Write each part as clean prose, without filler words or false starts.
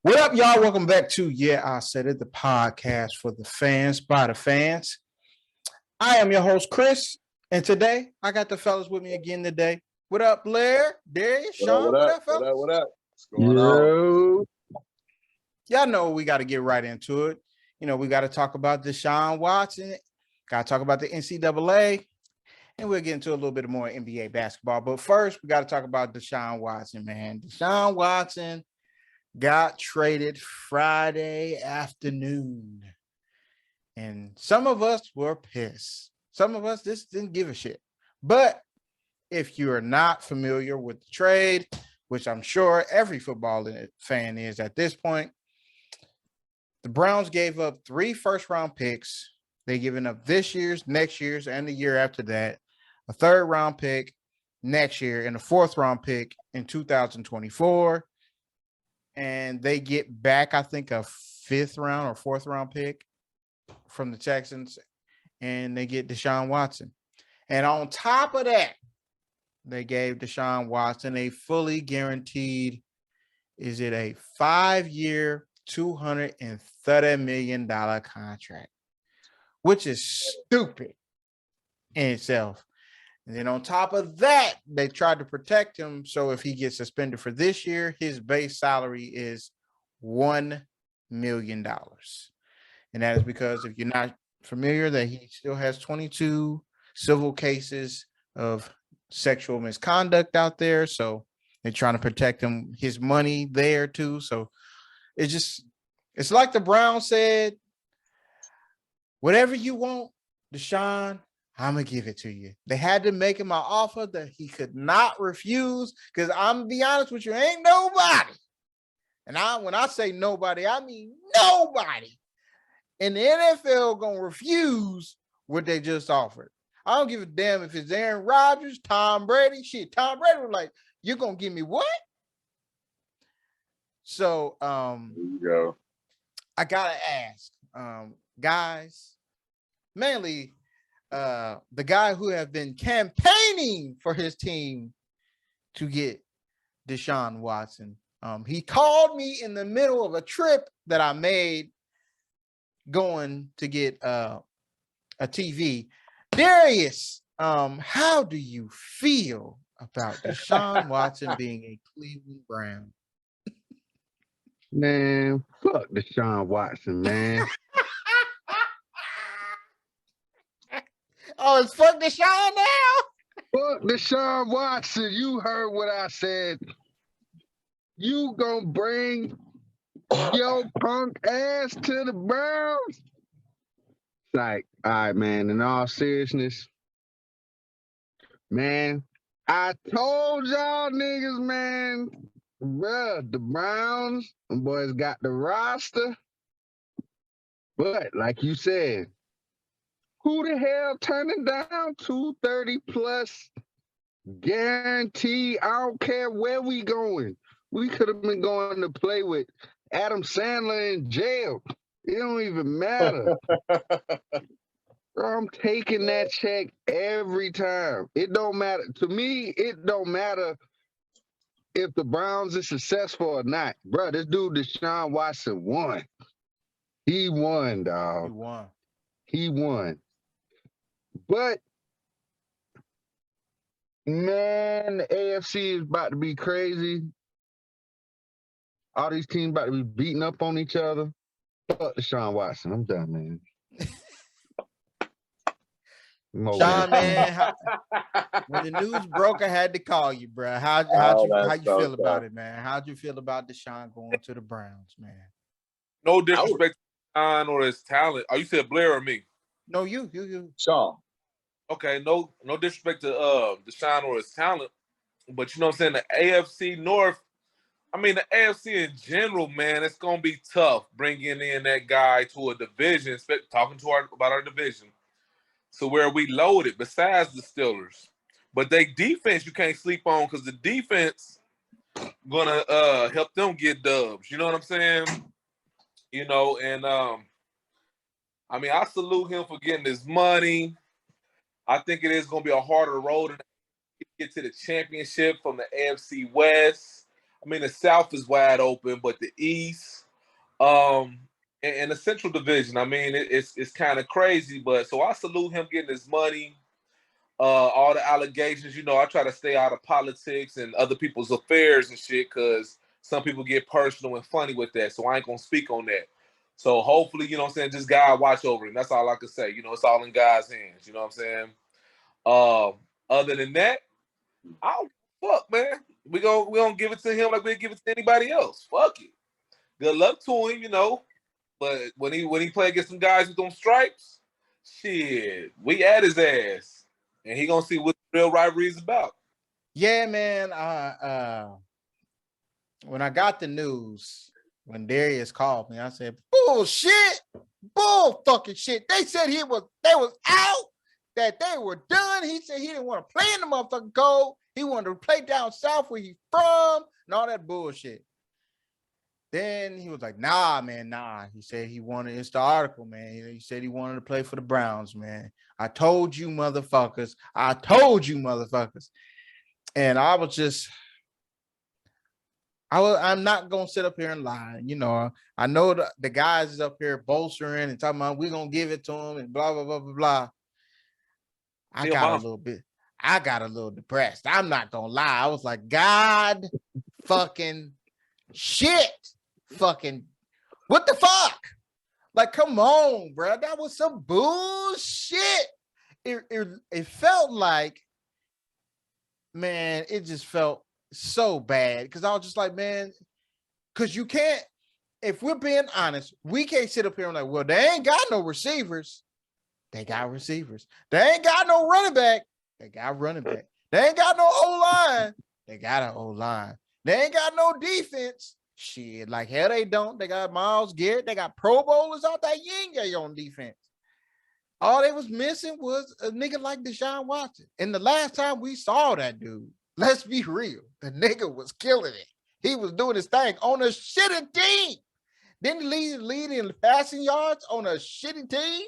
What up, y'all? Welcome back to Yeah, I Said It, the podcast for the fans, by the fans. I am your host, Chris, and today I got the fellas with me again today. What up, Blair, Darius, Sean? What up, fellas? What up? What's going on? Y'all know we got to get right into it. You know, we got to talk about DeShaun Watson, got to talk about the NCAA, and we'll get into a little bit more NBA basketball. But first, we got to talk about DeShaun Watson, man. DeShaun Watson got traded Friday afternoon. And some of us were pissed. Some of us just didn't give a shit. But if you're not familiar with the trade, which I'm sure every football fan is at this point, the Browns gave up 3 first-round picks. They're giving up this year's, next year's, and the year after that, a 3rd-round pick next year, and a 4th-round pick in 2024. And they get back, I think, a 5th round or 4th round pick from the Texans, and they get DeShaun Watson. And on top of that, they gave DeShaun Watson a fully guaranteed, is it a 5-year, $230 million contract, which is stupid in itself. And then on top of that, they tried to protect him. So if he gets suspended for this year, his base salary is $1 million. And that is because if you're not familiar, that he still has 22 civil cases of sexual misconduct out there. So they're trying to protect him, his money there too. So it's like the Browns said, whatever you want, DeShaun, I'm going to give it to you. They had to make him an offer that he could not refuse, because I'm going to be honest with you, ain't nobody. And when I say nobody, I mean nobody in the NFL going to refuse what they just offered. I don't give a damn if it's Aaron Rodgers, Tom Brady. Shit, Tom Brady was like, you're going to give me what? So There you go. I got to ask, guys, mainly the guy who have been campaigning for his team to get DeShaun Watson. He called me in the middle of a trip that I made going to get a TV. Darius, how do you feel about DeShaun Watson being a Cleveland Brown? Man, fuck DeShaun Watson, man. Oh, it's fuck DeShaun now? Fuck DeShaun Watson. You heard what I said. You gonna bring your punk ass to the Browns? It's like, all right, man, in all seriousness, man, I told y'all niggas, man, bruh, the Browns, them boys got the roster. But like you said, who the hell turning down 230 plus guarantee? I don't care where we going. We could have been going to play with Adam Sandler in jail. It don't even matter. Bro, I'm taking that check every time. It don't matter. To me, it don't matter if the Browns are successful or not. Bro, this dude, DeShaun Watson, won. He won, dog. He won. But, man, the AFC is about to be crazy. All these teams about to be beating up on each other. Fuck DeShaun Watson. I'm done, man. Sean, man, when the news broke, I had to call you, bro. How you feel about it, man? How'd you feel about DeShaun going to the Browns, man? No disrespect to DeShaun or his talent. Oh, you said Blair or me? No, you. Sean. Okay, no disrespect to DeShaun or his talent, but you know what I'm saying? The AFC North, I mean the AFC in general, man, it's gonna be tough bringing in that guy to a division. Talking about our division, so where we loaded besides the Steelers, but they defense you can't sleep on, because the defense gonna help them get dubs. You know what I'm saying? You know, and I mean, I salute him for getting his money. I think it is going to be a harder road to get to the championship from the AFC West. I mean, the South is wide open, but the East, and the Central Division, I mean, it's kind of crazy. But so I salute him getting his money. All the allegations, you know, I try to stay out of politics and other people's affairs and shit because some people get personal and funny with that. So I ain't gonna speak on that. So hopefully, you know what I'm saying, just God watch over him. That's all I can say. You know, it's all in God's hands. You know what I'm saying? Other than that, I don't fuck, man. We gonna give it to him like we give it to anybody else. Fuck it. Good luck to him, you know. But when he play against some guys with them stripes, shit, we at his ass. And he gonna see what the real rivalry is about. Yeah, man. When I got the news, when Darius called me, I said, bullshit, bull fucking shit. They said they was out, that they were done. He said he didn't want to play in the motherfucking cold. He wanted to play down south where he's from and all that bullshit. Then he was like, nah, man, nah. He said he wanted, it's the article, man. He said he wanted to play for the Browns, man. I told you motherfuckers. I told you motherfuckers. And I was just, I'm not going to sit up here and lie. You know, I know the guys is up here bolstering and talking about we're going to give it to him and blah, blah, blah, blah, blah. I got a little depressed. I'm not going to lie. I was like, God fucking shit. Fucking what the fuck? Like, come on, bro. That was some bullshit. It felt like, man, it just felt so bad because I was just like, man, because you can't, if we're being honest, we can't sit up here and like, well, they ain't got no receivers. They got receivers. They ain't got no running back. They got running back. They ain't got no O-line. They got an O-line. They ain't got no defense. Shit, like hell they don't. They got Myles Garrett. They got Pro Bowlers out there. You ain't got on defense. All they was missing was a nigga like DeShaun Watson. And the last time we saw that dude, let's be real, the nigga was killing it. He was doing his thing on a shitty team. Didn't lead in passing yards on a shitty team.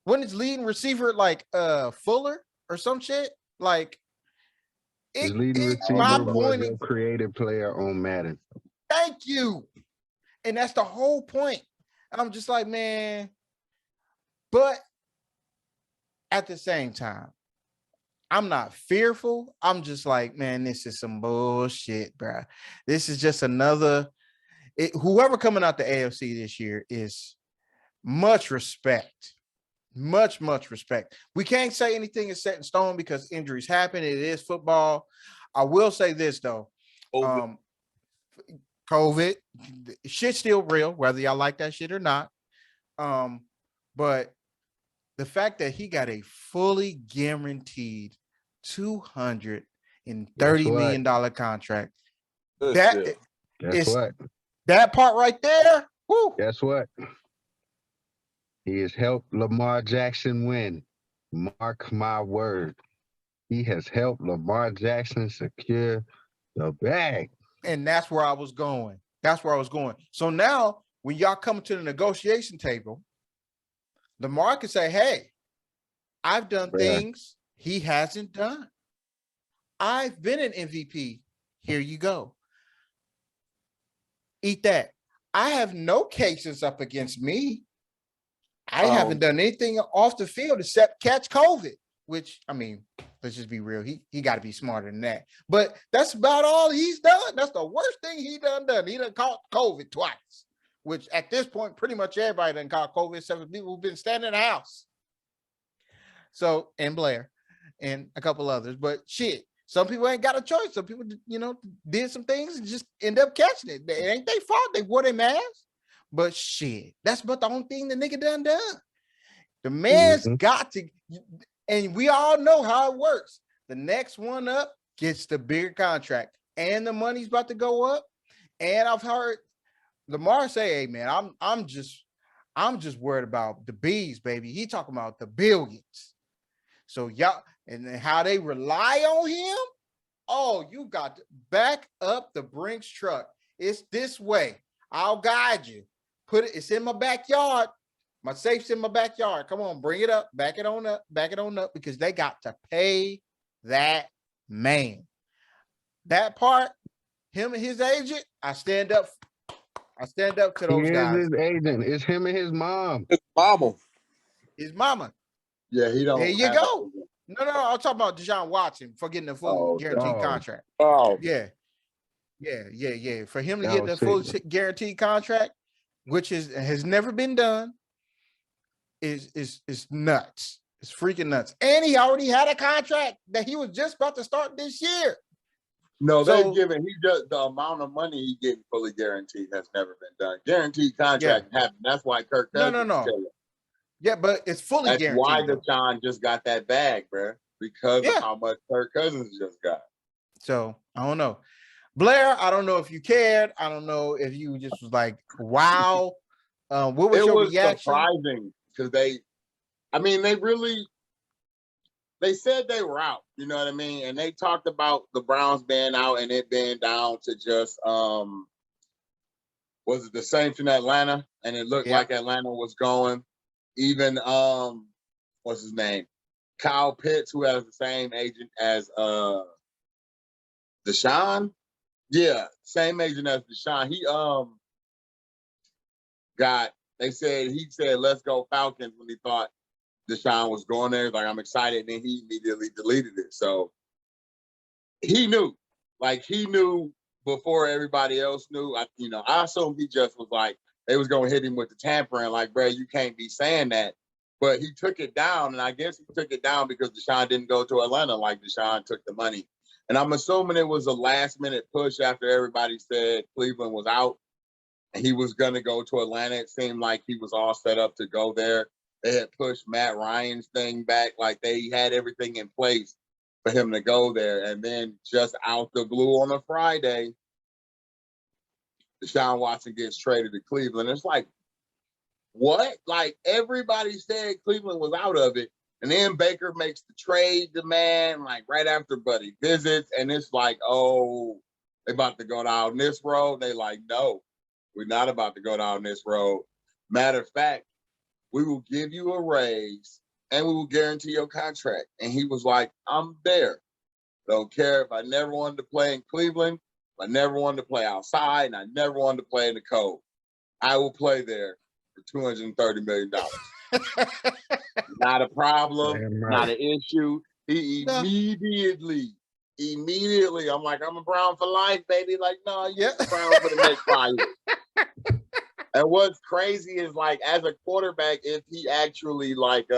When it's leading receiver like Fuller or some shit, like His leading receiver was a creative player on Madden. Thank you. And that's the whole point. I'm just like, man, but at the same time, I'm not fearful. I'm just like, man, this is some bullshit, bro. This is just another, whoever coming out the AFC this year is much respect. Much respect. We can't say anything is set in stone because injuries happen. It is football. I will say this though. COVID, shit's still real, whether y'all like that shit or not. But the fact that he got a fully guaranteed $230 million contract. That part right there. Woo. Guess what? He has helped Lamar Jackson win. Mark my word. He has helped Lamar Jackson secure the bag. And that's where I was going. So now when y'all come to the negotiation table, Lamar can say, hey, I've done things he hasn't done. I've been an MVP. Here you go. Eat that. I have no cases up against me. I haven't done anything off the field except catch COVID, which, I mean, let's just be real. He got to be smarter than that. But that's about all he's done. That's the worst thing he done. He done caught COVID twice, which at this point, pretty much everybody done caught COVID except for people who've been standing in the house. So, and Blair and a couple others. But shit, some people ain't got a choice. Some people, you know, did some things and just end up catching it. It ain't their fault. They wore their masks. But shit, that's about the only thing the nigga done. The man's got to, and we all know how it works. The next one up gets the bigger contract, and the money's about to go up. And I've heard Lamar say, "Hey man, I'm just worried about the bees, baby." He talking about the billions. So y'all, and how they rely on him. Oh, you got to back up the Brinks truck. It's this way. I'll guide you. It's in my backyard. My safe's in my backyard. Come on, bring it up, back it on up, because they got to pay that man. That part, him and his agent, I stand up to He those is guys. his agent. It's him and his mom. His mama. His mama. Yeah, he don't. There you go. No, I'm talking about DeShaun Watson for getting the full guaranteed contract. Oh, Yeah. For him to That get was the full sick. guaranteed contract, which has never been done, is nuts. It's freaking nuts. And he already had a contract that he was just about to start this year. No, So- they've given. He just the amount of money he getting fully guaranteed has never been done. Guaranteed contract happened. That's why Kirk Cousins. No. Yeah, but it's fully That's guaranteed. why though. DeShaun just got that bag, bro, because of how much Kirk Cousins just got. So I don't know. Blair, I don't know if you cared. I don't know if you just was like, wow. What was your reaction? Surprising because they said they were out, you know what I mean? And they talked about the Browns being out and it being down to just was it the Saints in Atlanta? And it looked like Atlanta was going. Even what's his name? Kyle Pitts, who has the same agent as DeShaun. Yeah, same agent as DeShaun. He he said, let's go Falcons when he thought DeShaun was going there. He's like, I'm excited. And then he immediately deleted it. So he knew before everybody else knew. I assume he just was like, they was going to hit him with the tampering. Like, bro, you can't be saying that. But he took it down. And I guess he took it down because DeShaun didn't go to Atlanta like DeShaun took the money. And I'm assuming it was a last minute push after everybody said Cleveland was out and he was going to go to Atlanta. It seemed like he was all set up to go there. They had pushed Matt Ryan's thing back. Like they had everything in place for him to go there. And then just out the blue on a Friday, DeShaun Watson gets traded to Cleveland. It's like, what? Like everybody said Cleveland was out of it. And then Baker makes the trade demand, like right after Buddy visits. And it's like, oh, they about to go down this road. They like, no, we're not about to go down this road. Matter of fact, we will give you a raise and we will guarantee your contract. And he was like, I'm there. Don't care if I never wanted to play in Cleveland. I never wanted to play outside, and I never wanted to play in the cold. I will play there for $230 million. Not a problem, not an issue. He immediately, I'm like, I'm a Brown for life, baby. Like, no, you're a Brown for the next 5 years. And what's crazy is, like, as a quarterback, if he actually, like,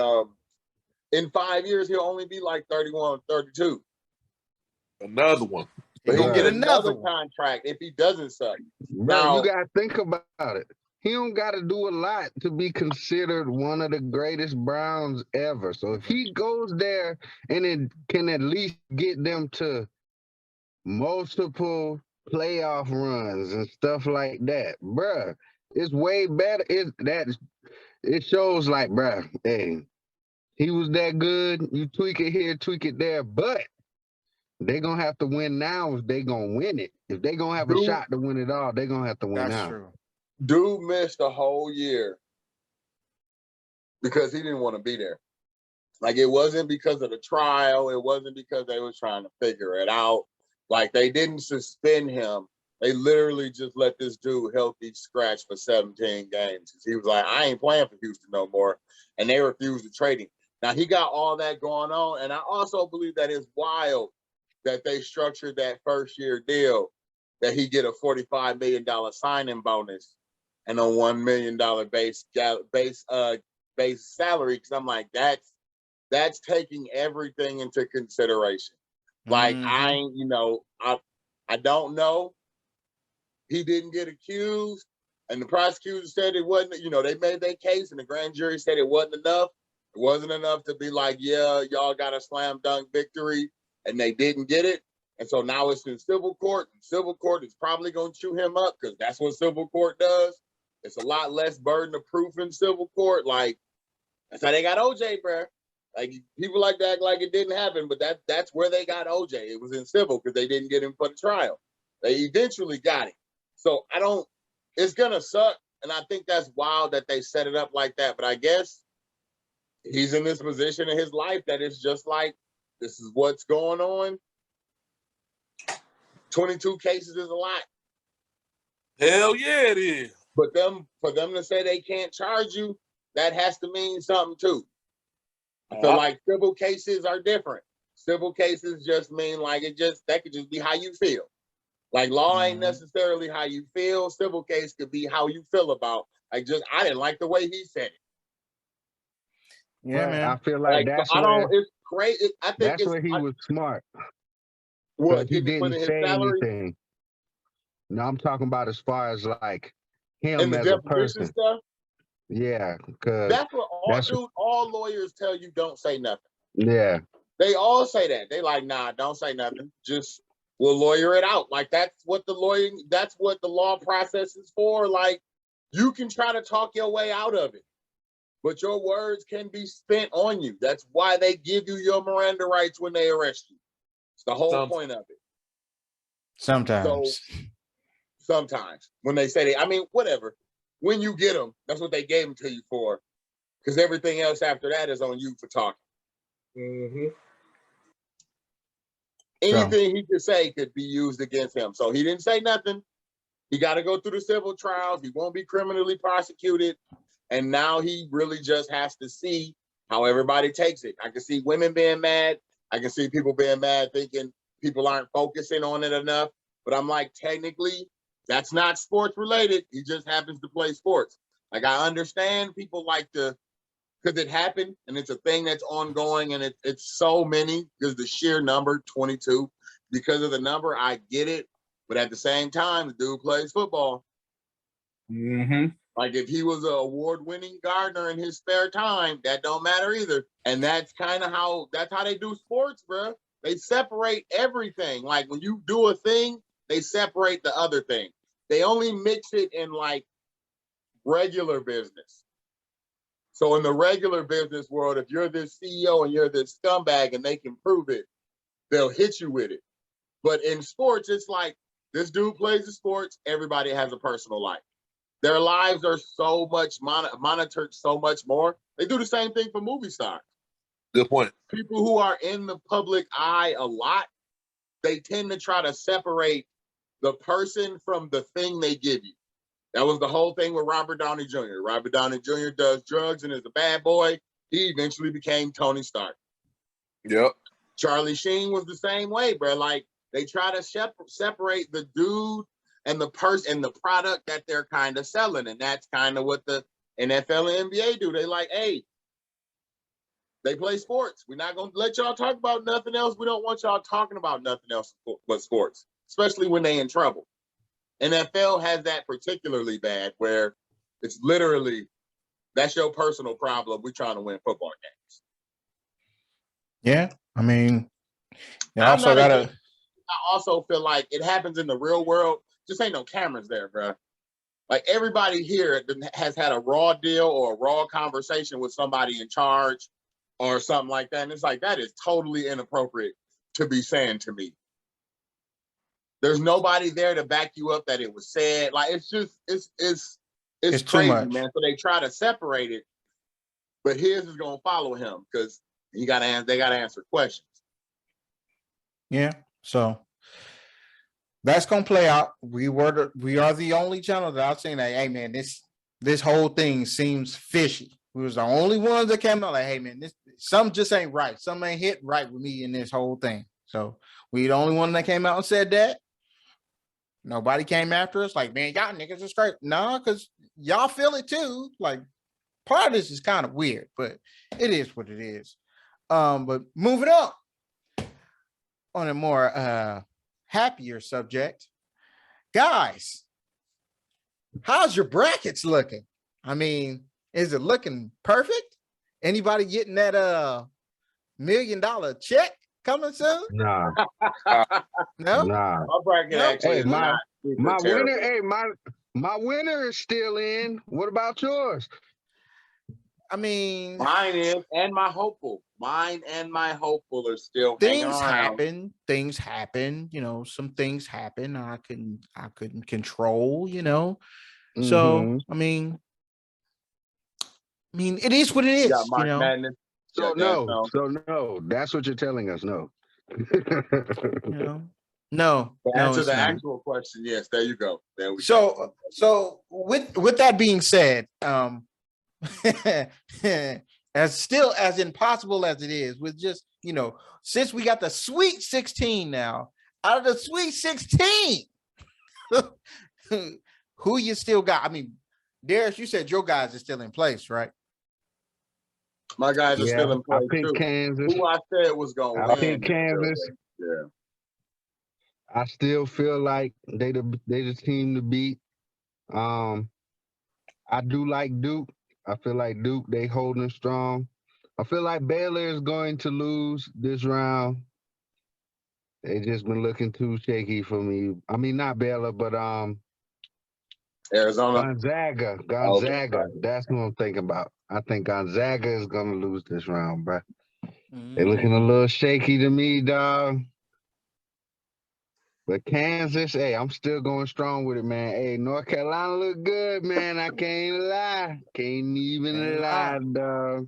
in 5 years, he'll only be like 31, 32. Another one. But he'll get another contract if he doesn't suck. Bro, you gotta think about it. He don't gotta do a lot to be considered one of the greatest Browns ever. So if he goes there and it can at least get them to multiple playoff runs and stuff like that, bruh, it's way better. It shows like, bruh, hey, he was that good. You tweak it here, tweak it there, but they're going to have to win now if they're going to win it. If they're going to have a shot to win it all, they're going to have to win now. That's true. Dude missed a whole year because he didn't want to be there. Like, it wasn't because of the trial. It wasn't because they were trying to figure it out. Like, they didn't suspend him. They literally just let this dude healthy scratch for 17 games. He was like, I ain't playing for Houston no more. And they refused to trade him. Now, he got all that going on. And I also believe that it's wild that they structured that first-year deal that he get a $45 million signing bonus and a $1 million base salary. Because I'm like, that's taking everything into consideration. Like, I don't know. He didn't get accused, and the prosecutor said it wasn't, they made their case, and the grand jury said it wasn't enough. It wasn't enough to be like, yeah, y'all got a slam dunk victory, and they didn't get it. And so now it's in civil court, and civil court is probably going to chew him up because that's what civil court does. It's a lot less burden of proof in civil court. Like, that's how they got OJ, bro. Like, people like that, like it didn't happen, but that's where they got OJ. It was in civil because they didn't get him for the trial. They eventually got him. So it's going to suck. And I think that's wild that they set it up like that. But I guess he's in this position in his life that it's just like, this is what's going on. 22 cases is a lot. Hell yeah, it is. But for them to say they can't charge you, that has to mean something too. I feel like civil cases are different. Civil cases just mean like that could just be how you feel. Like law ain't necessarily how you feel. Civil case could be how you feel about. Like I didn't like the way he said it. Yeah, right. man. I feel like that's It's crazy. I think that's where he was smart. What He did he put didn't in his say salary? anything. No, I'm talking about as far as like him In the as a deposition person. stuff? Yeah, because That's what all lawyers tell you, don't say nothing. yeah. They all say that. They like, nah, don't say nothing. Just we'll lawyer it out. Like that's what the law process is for. Like you can try to talk your way out of it, but your words can be spent on you. That's why they give you your Miranda rights when they arrest you. It's the whole point of it. Sometimes. So sometimes when they say whatever. When you get them, that's what they gave them to you for. Because everything else after that is on you for talking. Mm-hmm. Anything he could say could be used against him. So he didn't say nothing. He got to go through the civil trials. He won't be criminally prosecuted. And now he really just has to see how everybody takes it. I can see women being mad. I can see people being mad thinking people aren't focusing on it enough. But I'm like, technically, that's not sports related. He just happens to play sports. Like I understand people like to, because it happened and it's a thing that's ongoing and it's so many because the sheer number 22, because of the number, I get it. But at the same time, the dude plays football. Mm-hmm. Like if he was an award-winning gardener in his spare time, that don't matter either. And that's kind of how they do sports, bro. They separate everything. Like when you do a thing, they separate the other thing. They only mix it in like regular business. So in the regular business world, if you're this CEO and you're this scumbag and they can prove it, they'll hit you with it. But in sports, it's like this dude plays the sports. Everybody has a personal life. Their lives are so much monitored so much more. They do the same thing for movie stars. Good point. People who are in the public eye a lot, they tend to try to separate the person from the thing they give you. That was the whole thing with Robert Downey Jr. Robert Downey Jr. does drugs and is a bad boy. He eventually became Tony Stark. Yep. Charlie Sheen was the same way, bro. Like they try to separate the dude and the person and the product that they're kind of selling. And that's kind of what the NFL and NBA do. They like, hey, they play sports. We're not going to let y'all talk about nothing else. We don't want y'all talking about nothing else but sports, especially when they in trouble. NFL has that particularly bad where it's literally, that's your personal problem. We're trying to win football games. Yeah. I mean, I also feel like it happens in the real world. Just ain't no cameras there, bro. Like everybody here has had a raw deal or a raw conversation with somebody in charge or something like that. And it's like, that is totally inappropriate to be saying to me. There's nobody there to back you up that it was said. Like it's crazy, too much, man. So they try to separate it, but his is gonna follow him because they gotta answer questions. Yeah. So that's gonna play out. We are the only channel that I've seen that, hey man, this whole thing seems fishy. We was the only ones that came out like, hey man, something just ain't right. Something ain't hit right with me in this whole thing. So we the only one that came out and said that. Nobody came after us like, man, y'all niggas are straight. No, because y'all feel it too. Like part of this is kind of weird, but it is what it is. But moving on a more happier subject, guys, how's your brackets looking? I mean, is it looking perfect? Anybody getting that $1 million check coming soon? Nah. No? Nah. My bracket actually is my not super winner, terrible. my winner is still in. What about yours? I mean, mine is, and my hopeful. Mine and my hopeful are still hanging around. Things happen, some things happen I couldn't control, So I mean it is what it is, Yeah, March Madness. So no, that's what you're telling us. No. No, To no, answer it's the not. actual question, yes, there you go. There we go. So with that being said, as still as impossible as it is, with just, you know, since we got the Sweet 16 now, out of the Sweet 16, who you still got? I mean, Darius, you said your guys are still in place, right? My guys are still in I place picked too. Kansas. Who I said was gonna I win. picked Kansas. Yeah. I still feel like they the team to beat. I do like Duke. I feel like Duke, they holding strong. I feel like Baylor is going to lose this round. They just been looking too shaky for me. I mean, not Baylor, but Arizona. Gonzaga. Okay. That's what I'm thinking about. I think Gonzaga is gonna lose this round, bro. They looking a little shaky to me, dog. But Kansas, hey, I'm still going strong with it, man. Hey, North Carolina look good, man. I can't lie. Can't even lie, dog.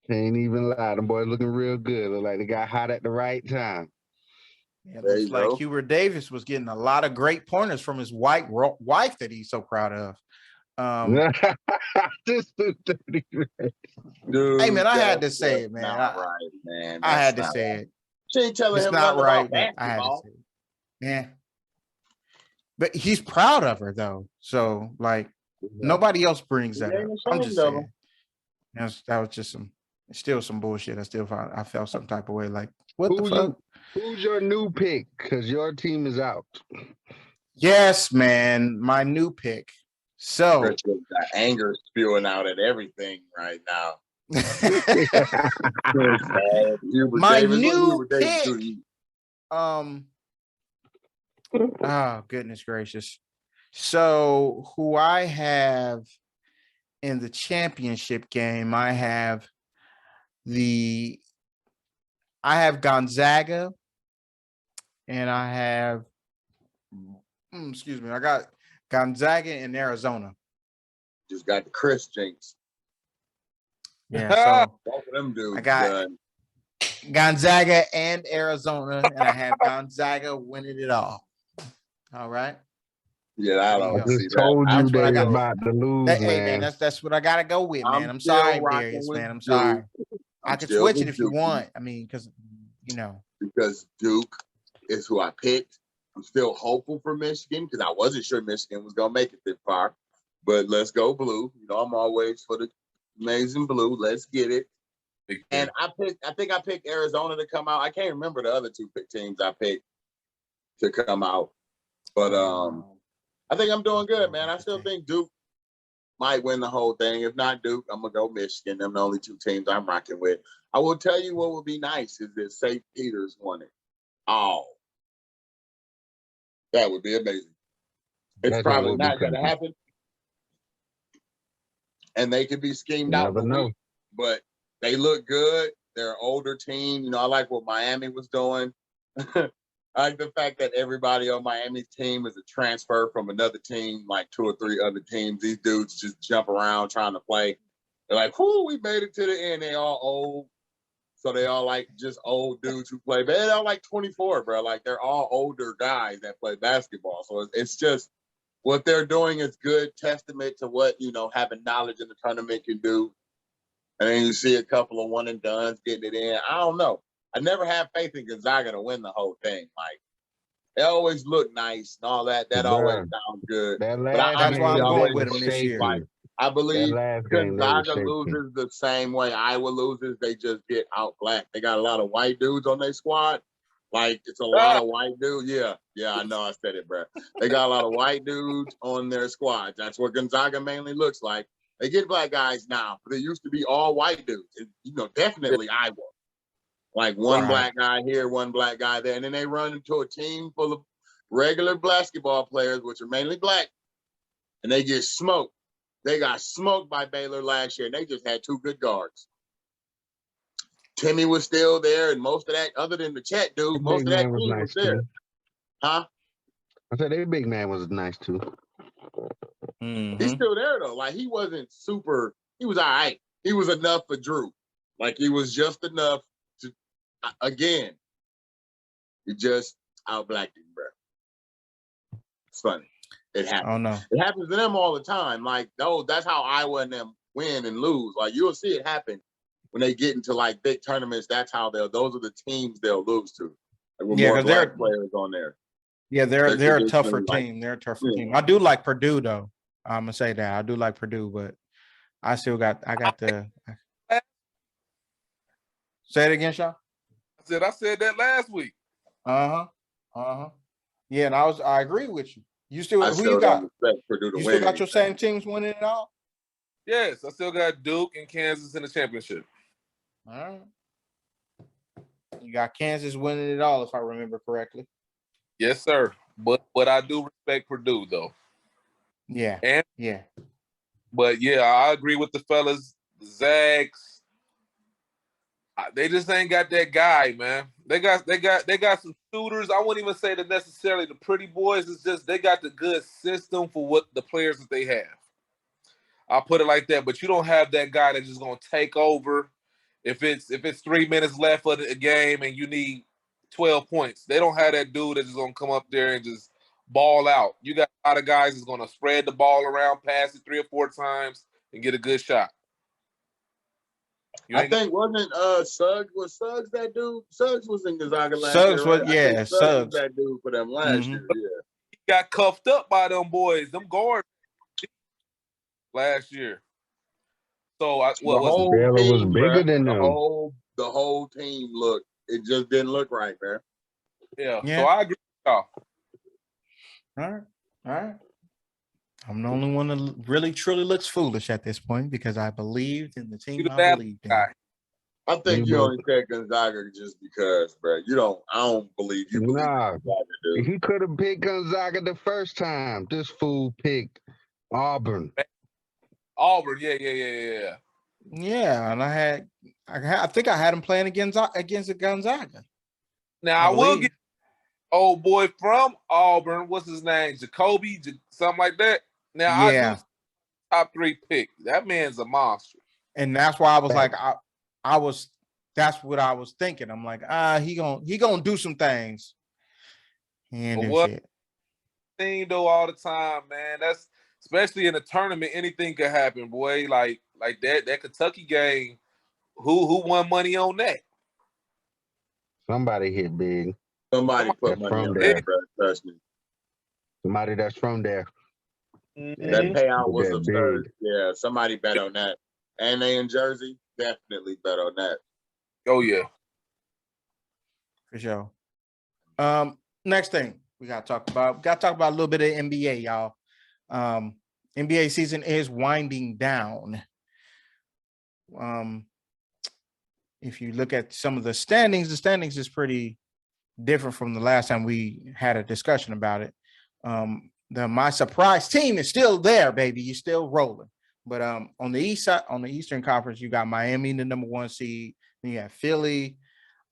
Can't even lie. Them boys looking real good. Look like they got hot at the right time. It looks like Hubert Davis was getting a lot of great pointers from his white wife that he's so proud of. This dude, Dude, hey, man, I had to say it, man. Right, man. I had to say it. She ain't telling It's him not nothing right, about but I had to basketball. say it. Yeah. But he's proud of her, though. So, like, nobody else brings that up. I'm just saying. That was just still some bullshit. I felt some type of way. Like, what the fuck? Who's your new pick? Because your team is out. Yes, man. My new pick. So the anger spewing out at everything right now. My new pick. Oh, goodness gracious. So who I have in the championship game, I have Gonzaga, and I have I got Gonzaga in Arizona. Just got the Chris Jinx. Yeah, so both of them dudes I got done. Gonzaga and Arizona, and I have Gonzaga winning it all. All right. Yeah, I don't see told that. you they was about to lose, Hey, man, that's what I gotta go with, man. I'm sorry, Darius, man. I'm sorry. I could switch it if you want. I mean, because Duke is who I picked. I'm still hopeful for Michigan because I wasn't sure Michigan was gonna make it this far. But let's go blue. You know, I'm always for the amazing blue. Let's get it. And I think I picked Arizona to come out. I can't remember the other two teams I picked to come out. But I think I'm doing good, man. I still think Duke might win the whole thing. If not Duke, I'm gonna go Michigan. Them the only two teams I'm rocking with. I will tell you what would be nice is if St. Peter's won it. Oh, that would be amazing. It's probably not gonna happen, and they could be schemed out. But they look good. They're an older team. You know, I like what Miami was doing. I like the fact that everybody on Miami's team is a transfer from another team, like 2 or 3 other teams. These dudes just jump around trying to play. They're like, whoo, we made it to the end. They all old. So they all like just old dudes who play. But they're all like 24, bro. Like they're all older guys that play basketball. So it's just what they're doing is good testament to what, you know, having knowledge in the tournament can do. And then you see a couple of one and dones getting it in. I don't know. I never had faith in Gonzaga to win the whole thing. Like, they always look nice and all that. That always sounds good. That's why I'm going with them this year. Like, I believe Gonzaga loses the same way Iowa loses. They just get outclassed. They got a lot of white dudes on their squad. Like, it's a lot of white dudes. Yeah, I know I said it, bro. They got a lot of white dudes on their squad. That's what Gonzaga mainly looks like. They get black guys now, but it used to be all white dudes. You know, definitely Iowa. Like one black guy here, one black guy there. And then they run into a team full of regular basketball players, which are mainly black, and they get smoked. They got smoked by Baylor last year, and they just had 2 good guards. Timmy was still there, and most of that, other than the Chet dude, most of that team was there. Huh? I said their big man was nice too. He's still there though. Like he wasn't super. He was all right. He was enough for Drew. Like he was just enough to. Again, outblacked him, bro. It's funny. It I happens. don't know. It happens to them all the time. Like, no, that's how Iowa and them win and lose. Like, you'll see it happen when they get into like big tournaments. That's how those are the teams they'll lose to. Like, with Yeah, more 'cause black players on there. Yeah, they're a tougher traditionally, like, team. They're a tougher team. I do like Purdue though. I'm gonna say that I do like Purdue, but I got the. Say it again, Sean. I said that last week. Yeah, and I agree with you. You still I who still you got? don't expect Purdue to You win still got your anything. same teams winning it all? Yes, I still got Duke and Kansas in the championship. All right. You got Kansas winning it all, if I remember correctly. Yes, sir. But I do respect Purdue though. Yeah. And yeah. But yeah, I agree with the fellas. The Zags, they just ain't got that guy, man. They got some shooters. I wouldn't even say that necessarily the pretty boys. It's just they got the good system for what the players that they have. I'll put it like that. But you don't have that guy that's just gonna take over. If it's 3 minutes left of the game and you need 12 points, they don't have that dude that's just gonna come up there and just ball out. You got a lot of guys that's gonna spread the ball around, pass it 3 or 4 times, and get a good shot. I think wasn't Suggs that dude? Suggs was in Gonzaga last Suggs year, right? was, yeah, Suggs Suggs. was that dude for them last year. Yeah. He got cuffed up by them boys, them guards last year. So Baylor was bigger than them. The whole team looked. It just didn't look right, man. Yeah. So I agree with y'all. All right. I'm the only one that really truly looks foolish at this point because I believed in the team I believed in. I think you only said Gonzaga just because, bro. I don't believe you believe Gonzaga, dude. He could have picked Gonzaga the first time. This fool picked Auburn. Yeah. Yeah, and I think I had him playing against Gonzaga. Now I will get old boy from Auburn. What's his name? Jacoby, something like that. Now I do top 3 pick. That man's a monster. And that's why I was like, that's what I was thinking. I'm like, he gonna do some things. And do shit. Thing though all the time, man. That's especially in a tournament, anything could happen, boy. Like that Kentucky game. Who won money on that? Somebody hit big. Somebody put money on that, bro. Trust me. Somebody that's from there. That payout was absurd. Big. Yeah, somebody bet on that. And they in Jersey, definitely bet on that. Oh yeah. For sure. Next thing we gotta talk about a little bit of NBA, y'all. NBA season is winding down. If you look at some of the standings is pretty different from the last time we had a discussion about it. My surprise team is still there, baby. You're still rolling. But on the east side, on the Eastern Conference, you got Miami, the number 1 seed. Then you have Philly,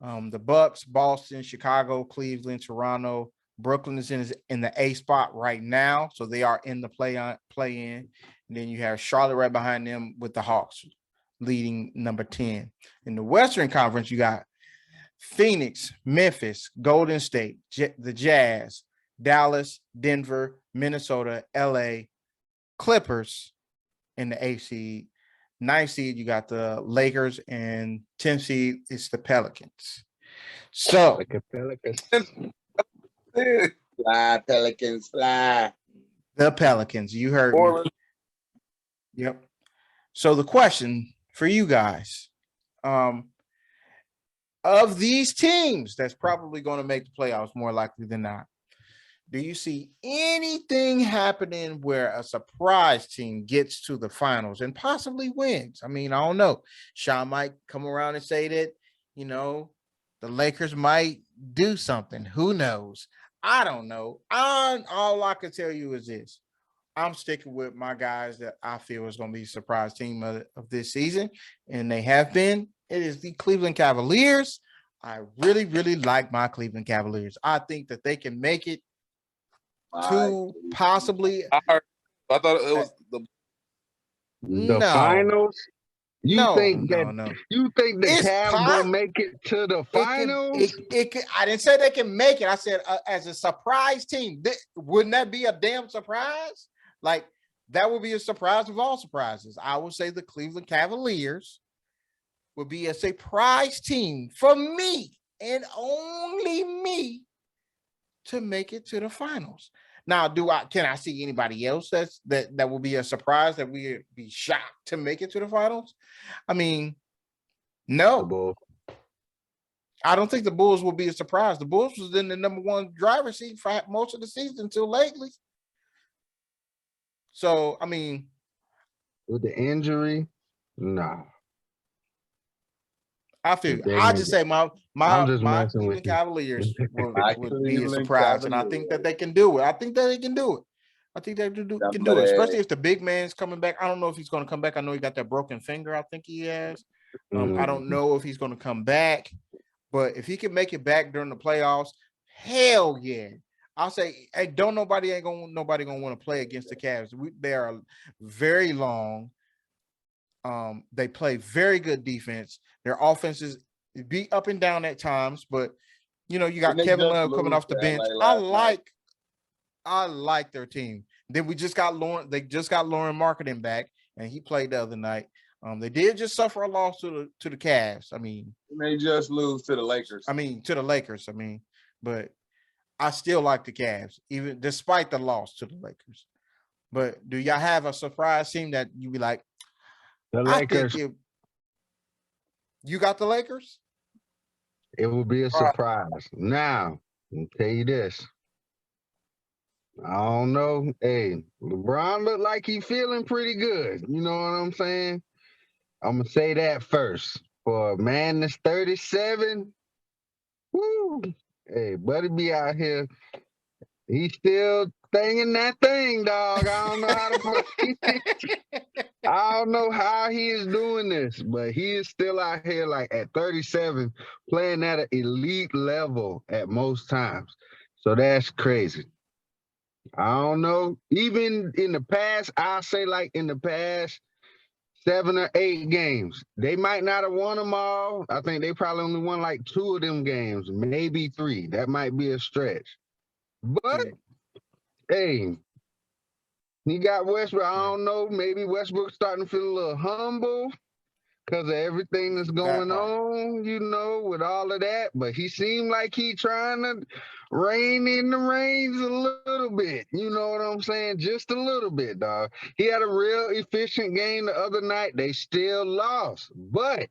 the Bucks, Boston, Chicago, Cleveland, Toronto. Brooklyn is in the A spot right now, so they are in the play-in. And then you have Charlotte right behind them with the Hawks leading number 10. In the Western Conference, you got Phoenix, Memphis, Golden State, the Jazz, Dallas, Denver, Minnesota, LA, Clippers in the 8th seed. 9th seed, you got the Lakers, and 10th seed is the Pelicans. So, fly, Pelicans, fly. The Pelicans, you heard me. Yep. So the question for you guys, of these teams that's probably going to make the playoffs more likely than not, do you see anything happening where a surprise team gets to the finals and possibly wins? I mean, I don't know. Sean might come around and say that, the Lakers might do something. Who knows? I don't know. All I can tell you is this. I'm sticking with my guys that I feel is going to be a surprise team of this season, and they have been. It is the Cleveland Cavaliers. I really, really like my Cleveland Cavaliers. I think that they can make it to possibly. I thought it was the finals. You think no. you think the It's Cavs gonna make it to the finals? I didn't say they can make it. I said as a surprise team. Wouldn't that be a damn surprise? Like that would be a surprise of all surprises. I would say the Cleveland Cavaliers would be a surprise team for me and only me to make it to the finals. Now, can I see anybody else that will be a surprise that we would be shocked to make it to the finals? I mean, no. I don't think the Bulls will be a surprise. The Bulls was in the number one driver's seat for most of the season until lately. So, I mean, with the injury, no. I just say my Cleveland Cavaliers would be a surprise, and I think that they can do it. I think that they can do it. I think they can do it, especially if the big man's coming back. I don't know if he's going to come back. I know he got that broken finger. I think he has. I don't know if he's going to come back, but if he can make it back during the playoffs, hell yeah. I'll say, hey, nobody gonna want to play against the Cavs. They are very long. They play very good defense. Their offenses be up and down at times, but you know, you got Kevin Love coming off the bench. I like their team. Then they just got Lauren Marketing back, and he played the other night. They did just suffer a loss to the Cavs. I mean, they just lose to the Lakers. But I still like the Cavs, even despite the loss to the Lakers. But do y'all have a surprise team that you be like? The Lakers. You got the Lakers? It will be a surprise. Now, I'll tell you this. I don't know. Hey, LeBron look like he's feeling pretty good. You know what I'm saying? I'm going to say that first. For a man that's 37, woo. Hey, buddy be out here. He's still thinging that thing, dog. I don't know how to I don't know how he is doing this, but he is still out here like at 37 playing at an elite level at most times. So that's crazy. I don't know. Even in the past, I'll say like in the past 7 or 8 games, they might not have won them all. I think they probably only won like 2 of them games, maybe 3. That might be a stretch. But, hey, he got Westbrook. I don't know. Maybe Westbrook's starting to feel a little humble because of everything that's going on, you know, with all of that. But he seemed like he trying to rein in the reins a little bit. You know what I'm saying? Just a little bit, dog. He had a real efficient game the other night. They still lost. But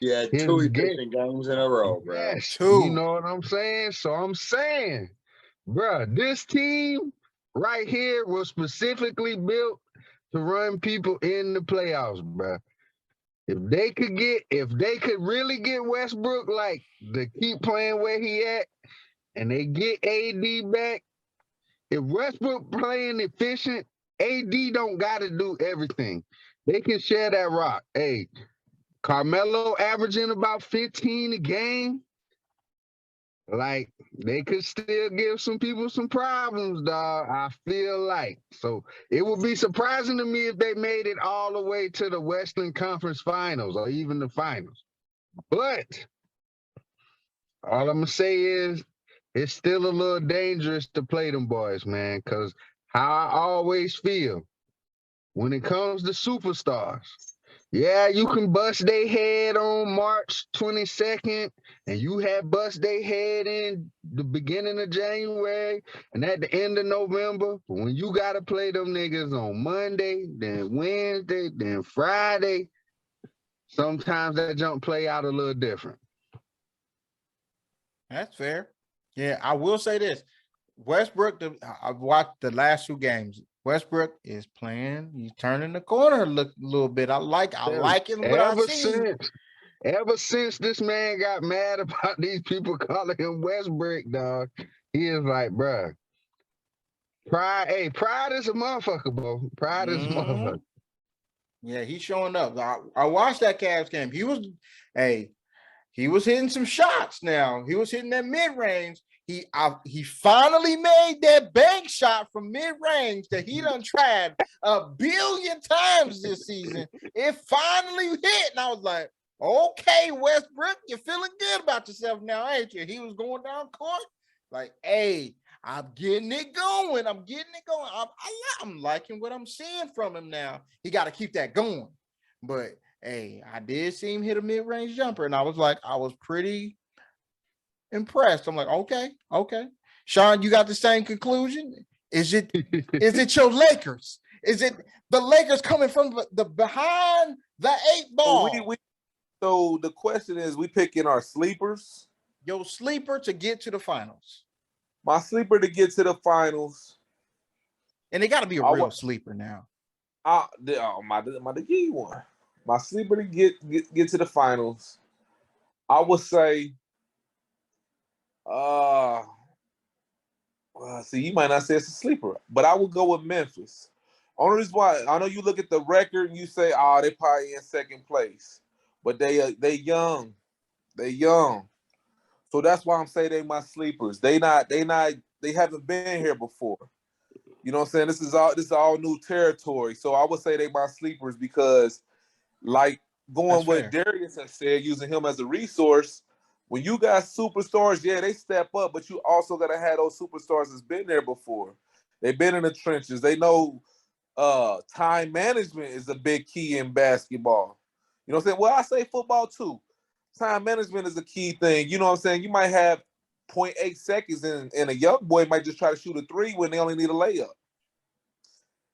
yeah, 2 efficient games in a row, bro. Yes, 2. You know what I'm saying? So I'm saying, bro, this team right here was specifically built to run people in the playoffs, bro. If they could really get Westbrook like to keep playing where he at, and they get AD back, if Westbrook playing efficient, AD don't got to do everything. They can share that rock. Hey, Carmelo averaging about 15 a game. Like, they could still give some people some problems, dog. I feel like. So it would be surprising to me if they made it all the way to the Western Conference Finals or even the finals. But all I'm going to say is it's still a little dangerous to play them boys, man, because how I always feel when it comes to superstars, yeah, you can bust their head on March 22nd, and you have bust their head in the beginning of January and at the end of November. But when you got to play them niggas on Monday, then Wednesday, then Friday, sometimes that jump play out a little different. That's fair. Yeah, I will say this. Westbrook, I've watched the last 2 games. Westbrook is playing. He's turning the corner a little bit. I like it. What I see. Ever since this man got mad about these people calling him Westbrook, dog, he is like, bruh, pride is a motherfucker, bro. Pride is a motherfucker. Yeah, he's showing up. I watched that Cavs game. He was hitting some shots now. He was hitting that mid-range. He finally made that bank shot from mid-range that he done tried a billion times this season. It finally hit, and I was like, okay, Westbrook, you're feeling good about yourself now, ain't you? He was going down court, like, hey, I'm getting it going. I'm liking what I'm seeing from him now. He got to keep that going. But hey, I did see him hit a mid-range jumper, and I was pretty impressed. I'm like, okay. Sean, you got the same conclusion? Is it your Lakers? Is it the Lakers coming from the behind the 8-ball? So the question is, we picking our sleepers. Your sleeper to get to the finals. My sleeper to get to the finals. And they got to be a real sleeper now. My key one. My sleeper to get to the finals. I would say, see, you might not say it's a sleeper, but I would go with Memphis. Only reason why, I know you look at the record and you say, oh, they probably in second place, but they young. They young. So that's why I'm saying they my sleepers. They haven't been here before. You know what I'm saying? This is all new territory. So I would say they my sleepers because, like going with Darius has said, using him as a resource, when you got superstars, yeah, they step up, but you also gotta have those superstars that's been there before. They've been in the trenches. They know time management is a big key in basketball. You know what I'm saying? Well, I say football too. Time management is a key thing. You know what I'm saying? You might have 0.8 seconds and a young boy might just try to shoot a 3 when they only need a layup.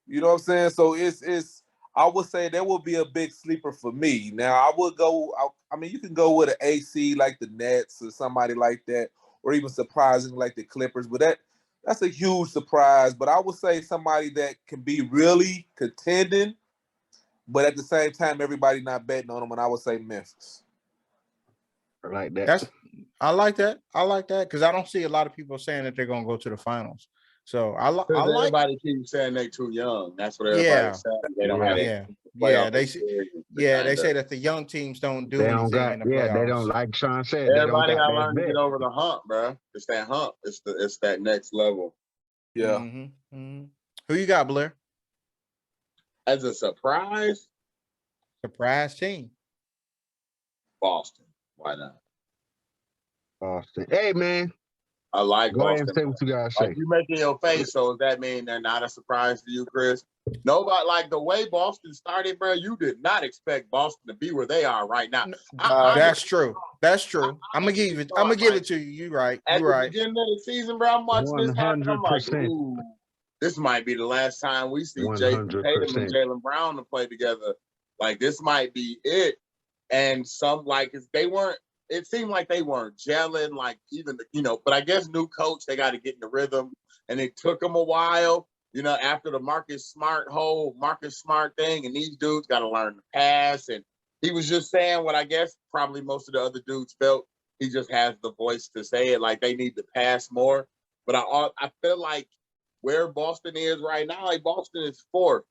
You know what I'm saying? So it's I would say that would be a big sleeper for me. Now I would go. I mean, you can go with an AC like the Nets or somebody like that, or even surprising like the Clippers. But that's a huge surprise. But I would say somebody that can be really contending, but at the same time, everybody not betting on them. And I would say Memphis. I like that. I like that because I don't see a lot of people saying that they're gonna go to the finals. So I like. Everybody keeps saying they too young. That's what everybody's saying. They don't have it. They say that the young teams don't do anything in the playoffs. They don't, like Sean said. Everybody got to learn to get over the hump, bro. It's that hump. It's that next level. Yeah. Mm-hmm. Mm-hmm. Who you got, Blair? As a surprise team. Boston. Why not? Boston. Hey, man. I like Go Boston. ahead and say what you guys say. Like you making your face, so does that mean they're not a surprise to you, Chris? Nobody, like the way Boston started, bro. You did not expect Boston to be where they are right now. That's true. I'm gonna give it to you. You're right. At the beginning of the season, bro, I'm watching this happen. I'm like, 100%. ooh, this might be the last time we see 100%. Jason Tatum and Jaylen Brown to play together. Like this might be it. And some it seemed like they weren't gelling, like even, but I guess new coach, they got to get in the rhythm. And it took them a while, after the Marcus Smart thing. And these dudes got to learn to pass. And he was just saying what I guess probably most of the other dudes felt. He just has the voice to say it, like they need to pass more. But I feel like where Boston is right now, like Boston is 4th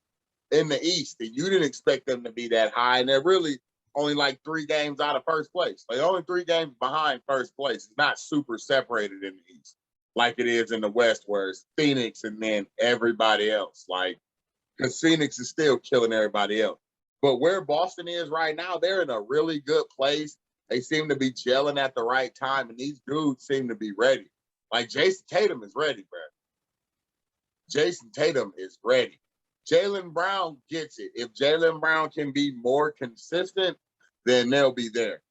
in the East. And you didn't expect them to be that high. And they're really only like 3 games out of first place. Like only 3 games behind first place. It's not super separated in the East like it is in the West, where it's Phoenix and then everybody else. Like, because Phoenix is still killing everybody else. But where Boston is right now, they're in a really good place. They seem to be gelling at the right time, and these dudes seem to be ready. Like Jason Tatum is ready, bro. Jason Tatum is ready. Jaylen Brown gets it. If Jaylen Brown can be more consistent, then they'll be there.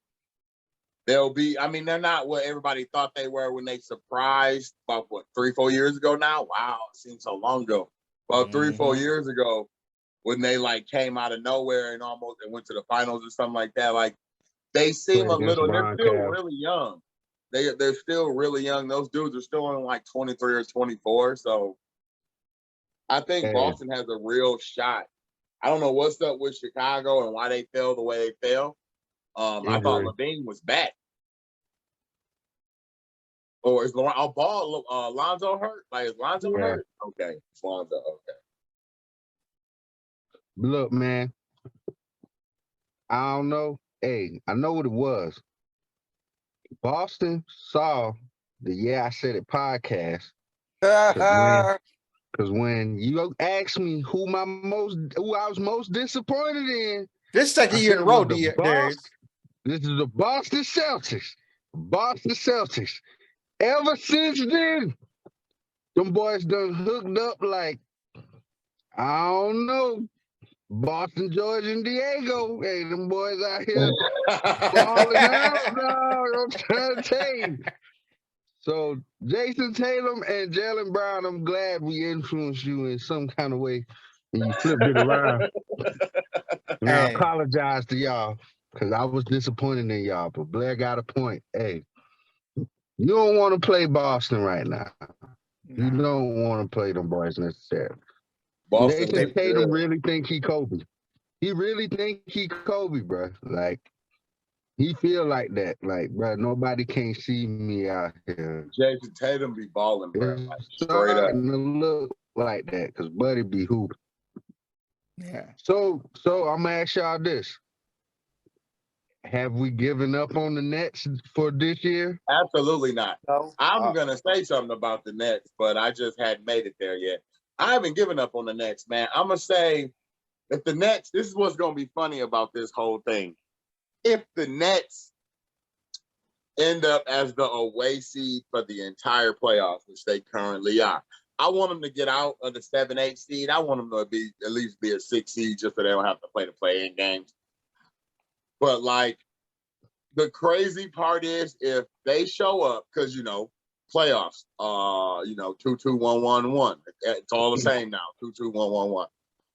They're not what everybody thought they were when they surprised about 3-4 years ago now? Wow, it seems so long ago. About 3-4 years ago, when they came out of nowhere and almost went to the finals or something like that. Like they seem they're still really young. They're still really young. Those dudes are still only 23 or 24. So I think Boston has a real shot. I don't know what's up with Chicago and why they fell the way they fell. I thought Levine was back. Or is Lonzo hurt? Is Lonzo hurt? Okay, it's Lonzo. Okay. Look, man. I don't know. Hey, I know what it was. Boston saw the Yeah I Said It podcast. Because when you asked me who I was most disappointed in, This second I year in said a row, was the Darius. This is the Boston Celtics. Boston Celtics. Ever since then, them boys done hooked up like, I don't know, Boston, George, and Diego. Hey, them boys out here balling out, dog. I'm trying to tell you. So Jason Tatum and Jaylen Brown, I'm glad we influenced you in some kind of way and you flipped it around. And I apologize to y'all because I was disappointed in y'all, but Blair got a point. Hey, you don't want to play Boston right now. Nah. You don't want to play them boys necessarily. Boston, Jason Tatum really think he Kobe. He really think he Kobe, bro. Like, he feel like that. Like, bro, nobody can see me out here. Jason Tatum be balling, bro. It's Like, straight up. starting to look like that because Buddy be hooping. Yeah. So I'm gonna ask y'all this: have we given up on the Nets for this year? Absolutely not. No. I'm gonna say something about the Nets, but I just hadn't made it there yet. I haven't given up on the Nets, man. I'm gonna say if the Nets, this is what's gonna be funny about this whole thing. If the Nets end up as the away seed for the entire playoffs, which they currently are, I want them to get out of the 7-8 seed. I want them to be at least be a 6 seed just so they don't have to play the play-in games. But like the crazy part is if they show up, because playoffs, 2-2-1-1-1. It's all the same now. 2-2-1-1-1.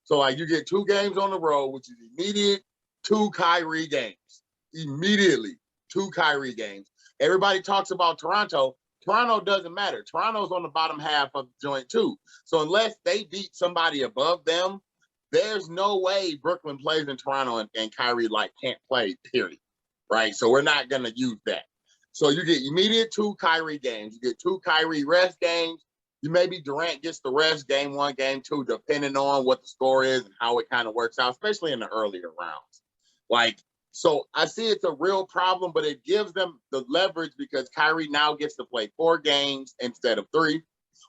So like you get 2 games on the road, which is immediate 2 Kyrie games. Immediately 2 Kyrie games. Everybody talks about Toronto. Toronto doesn't matter. Toronto's on the bottom half of the joint too. So unless they beat somebody above them, there's no way Brooklyn plays in Toronto and Kyrie can't play, period. Right? So we're not going to use that. So you get immediate 2 Kyrie games. You get 2 Kyrie rest games. You maybe Durant gets the rest game 1, game 2, depending on what the score is and how it kind of works out, especially in the earlier rounds. So I see it's a real problem, but it gives them the leverage because Kyrie now gets to play 4 games instead of 3,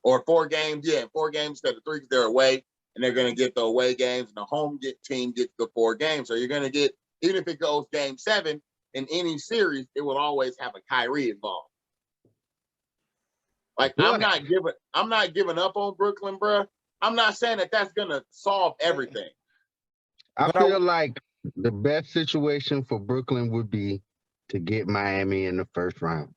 or 4 games, 4 games instead of 3 because they're away, and they're going to get the away games, and the home team gets the 4 games. So you're going to get, even if it goes game 7 in any series, it will always have a Kyrie involved. I'm not giving up on Brooklyn, bro. I'm not saying that that's going to solve everything. I feel like the best situation for Brooklyn would be to get Miami in the first round.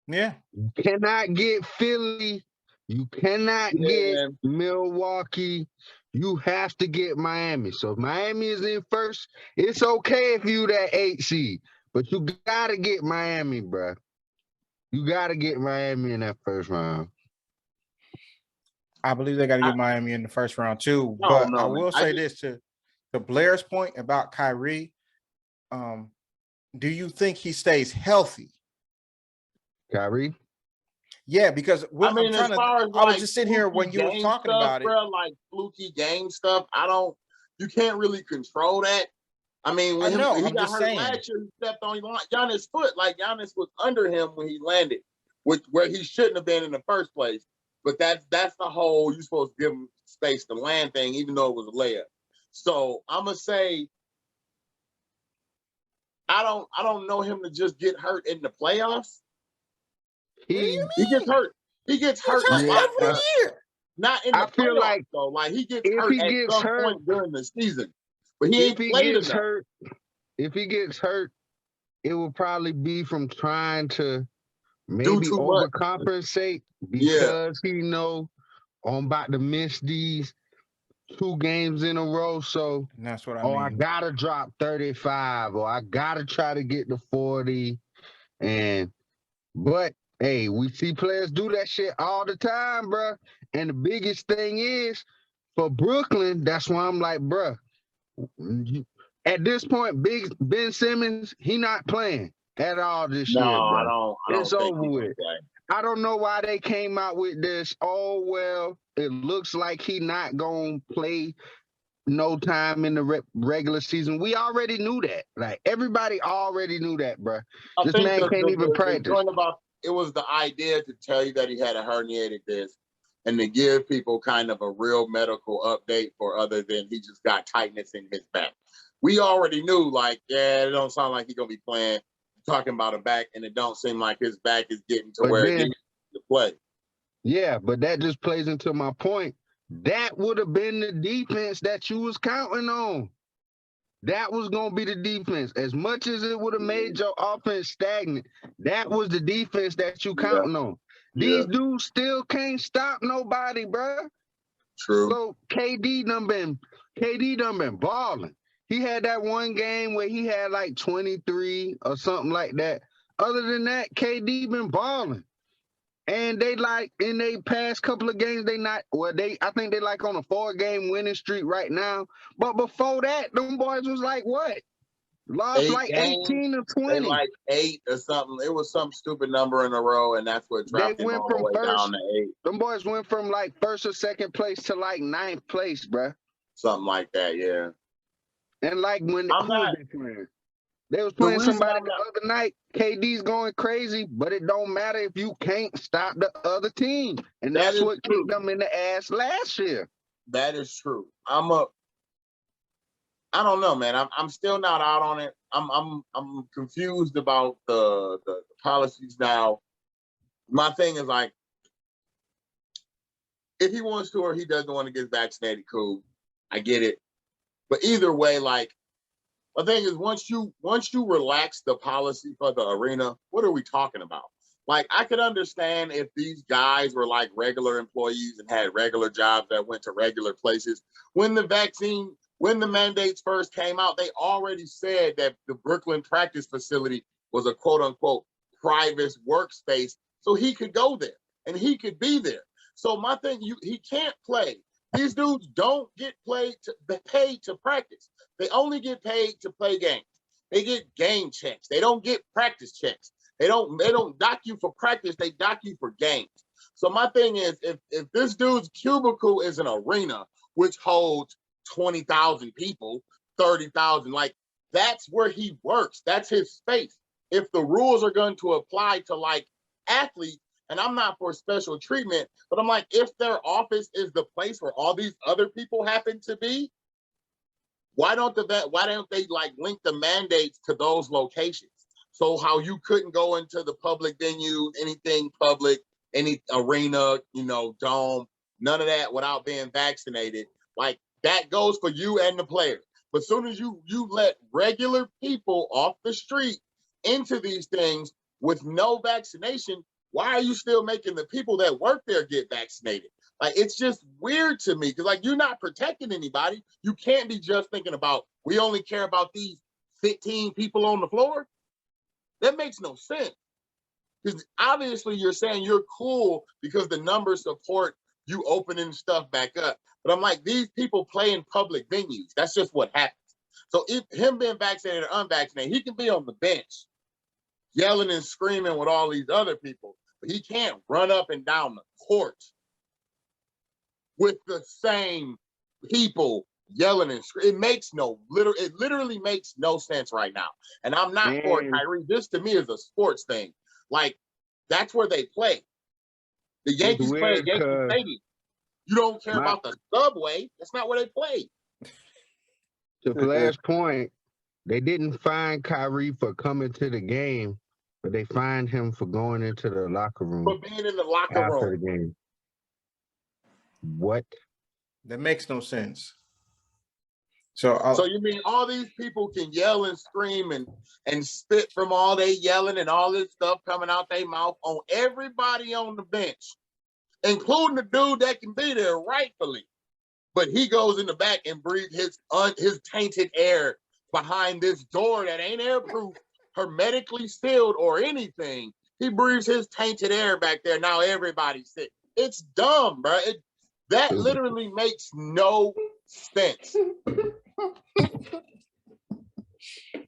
Yeah. You cannot get Philly. You cannot get Milwaukee. You have to get Miami. So if Miami is in first, it's okay if you that 8 seed. But you got to get Miami, bro. You got to get Miami in that first round. I believe they got to get Miami in the first round too. But I will say this to Blair's point about Kyrie. Do you think he stays healthy? Kyrie? Yeah, because I was just sitting here when you were talking about it. Like fluky game stuff, you can't really control that. I mean, when he got hurt last year, he stepped on Giannis' foot. Like Giannis was under him when he landed, where he shouldn't have been in the first place. But that's the whole you're supposed to give him space to land thing, even though it was a layup. So I'm gonna say I don't know him to just get hurt in the playoffs. He gets hurt. He gets hurt every year. Not in the playoffs, though. Like he gets hurt at some point during the season. But he ain't played enough. If he gets hurt, it will probably be from trying to maybe overcompensate because he know I'm about to miss these 2 games in a row. So and that's what I mean. I gotta drop 35, or I gotta try to get to 40. But hey, we see players do that shit all the time, bro. And the biggest thing is for Brooklyn, that's why I'm like, bro, at this point, Ben Simmons, he not playing at all this year, bro. I don't it's over with. I don't know why they came out with this. Oh, well, it looks like he not going to play no time in the regular season. We already knew that. Like, everybody already knew that, bro. This man can't even practice. The joint about it was the idea to tell you that he had a herniated disc and to give people kind of a real medical update for other than he just got tightness in his back. We already knew, like, yeah, it don't sound like he's gonna be playing. Talking about a back, and it don't seem like his back is getting to where it needs to play. Yeah, but that just plays into my point. That would have been the defense that you was counting on. That was going to be the defense. As much as it would have made your offense stagnant, that was the defense that you counting on. These dudes still can't stop nobody, bro. True. So KD done been balling. He had that one game where he had like 23 or something like that. Other than that, KD been balling. And they like in they past couple of games, I think they like on a 4-game winning streak right now. But before that, them boys was like what? Lost 8 like games, 18 or 20. They like 8 or something. It was some stupid number in a row, and that's what dropped him all the way down to 8. Them boys went from like first or second place to like 9th place, bruh. Something like that, yeah. And like when they was playing somebody the other night, KD's going crazy, but it don't matter if you can't stop the other team. And that's what kicked them in the ass last year. That is true. I don't know, man. I'm still not out on it. I'm confused about the policies now. My thing is like, if he wants to or he doesn't want to get vaccinated, cool. I get it. But either way, like, the thing is, once you relax the policy for the arena, what are we talking about? Like, I could understand if these guys were like regular employees and had regular jobs that went to regular places. When the mandates first came out, they already said that the Brooklyn practice facility was a quote unquote private workspace, so he could go there and he could be there. So my thing, he can't play. These dudes don't get paid to practice. They only get paid to play games. They get game checks. They don't get practice checks. They don't dock you for practice. They dock you for games. So my thing is, if this dude's cubicle is an arena which holds 20,000 people, 30,000, like, that's where he works. That's his space. If the rules are going to apply to like athletes, and I'm not for special treatment, but I'm like, if their office is the place where all these other people happen to be, why don't they like link the mandates to those locations? So how you couldn't go into the public venues, anything public, any arena, dome, none of that without being vaccinated. Like, that goes for you and the players. But as soon as you let regular people off the street into these things with no vaccination, why are you still making the people that work there get vaccinated? Like, it's just weird to me because, like, you're not protecting anybody. You can't be just thinking about, we only care about these 15 people on the floor. That makes no sense. Because obviously you're saying you're cool because the numbers support you opening stuff back up. But I'm like, these people play in public venues. That's just what happens. So if him being vaccinated or unvaccinated, he can be on the bench yelling and screaming with all these other people, but he can't run up and down the court with the same people yelling and screaming. It literally makes no sense right now. And I'm not for Kyrie. This to me is a sports thing. Like, that's where they play. The Yankees play at Yankee Stadium. You don't care about the subway. That's not where they play. To Flash point, they didn't fine Kyrie for coming to the game, but they fined him for going into the locker room. For being in the locker room after the game. What? That makes no sense. So you mean all these people can yell and scream and spit from all they yelling and all this stuff coming out their mouth on everybody on the bench, including the dude that can be there rightfully, but he goes in the back and breathes his tainted air behind this door that ain't airproof, hermetically sealed or anything. He breathes his tainted air back there. Now everybody's sick. It's dumb, bro. That literally makes no sense.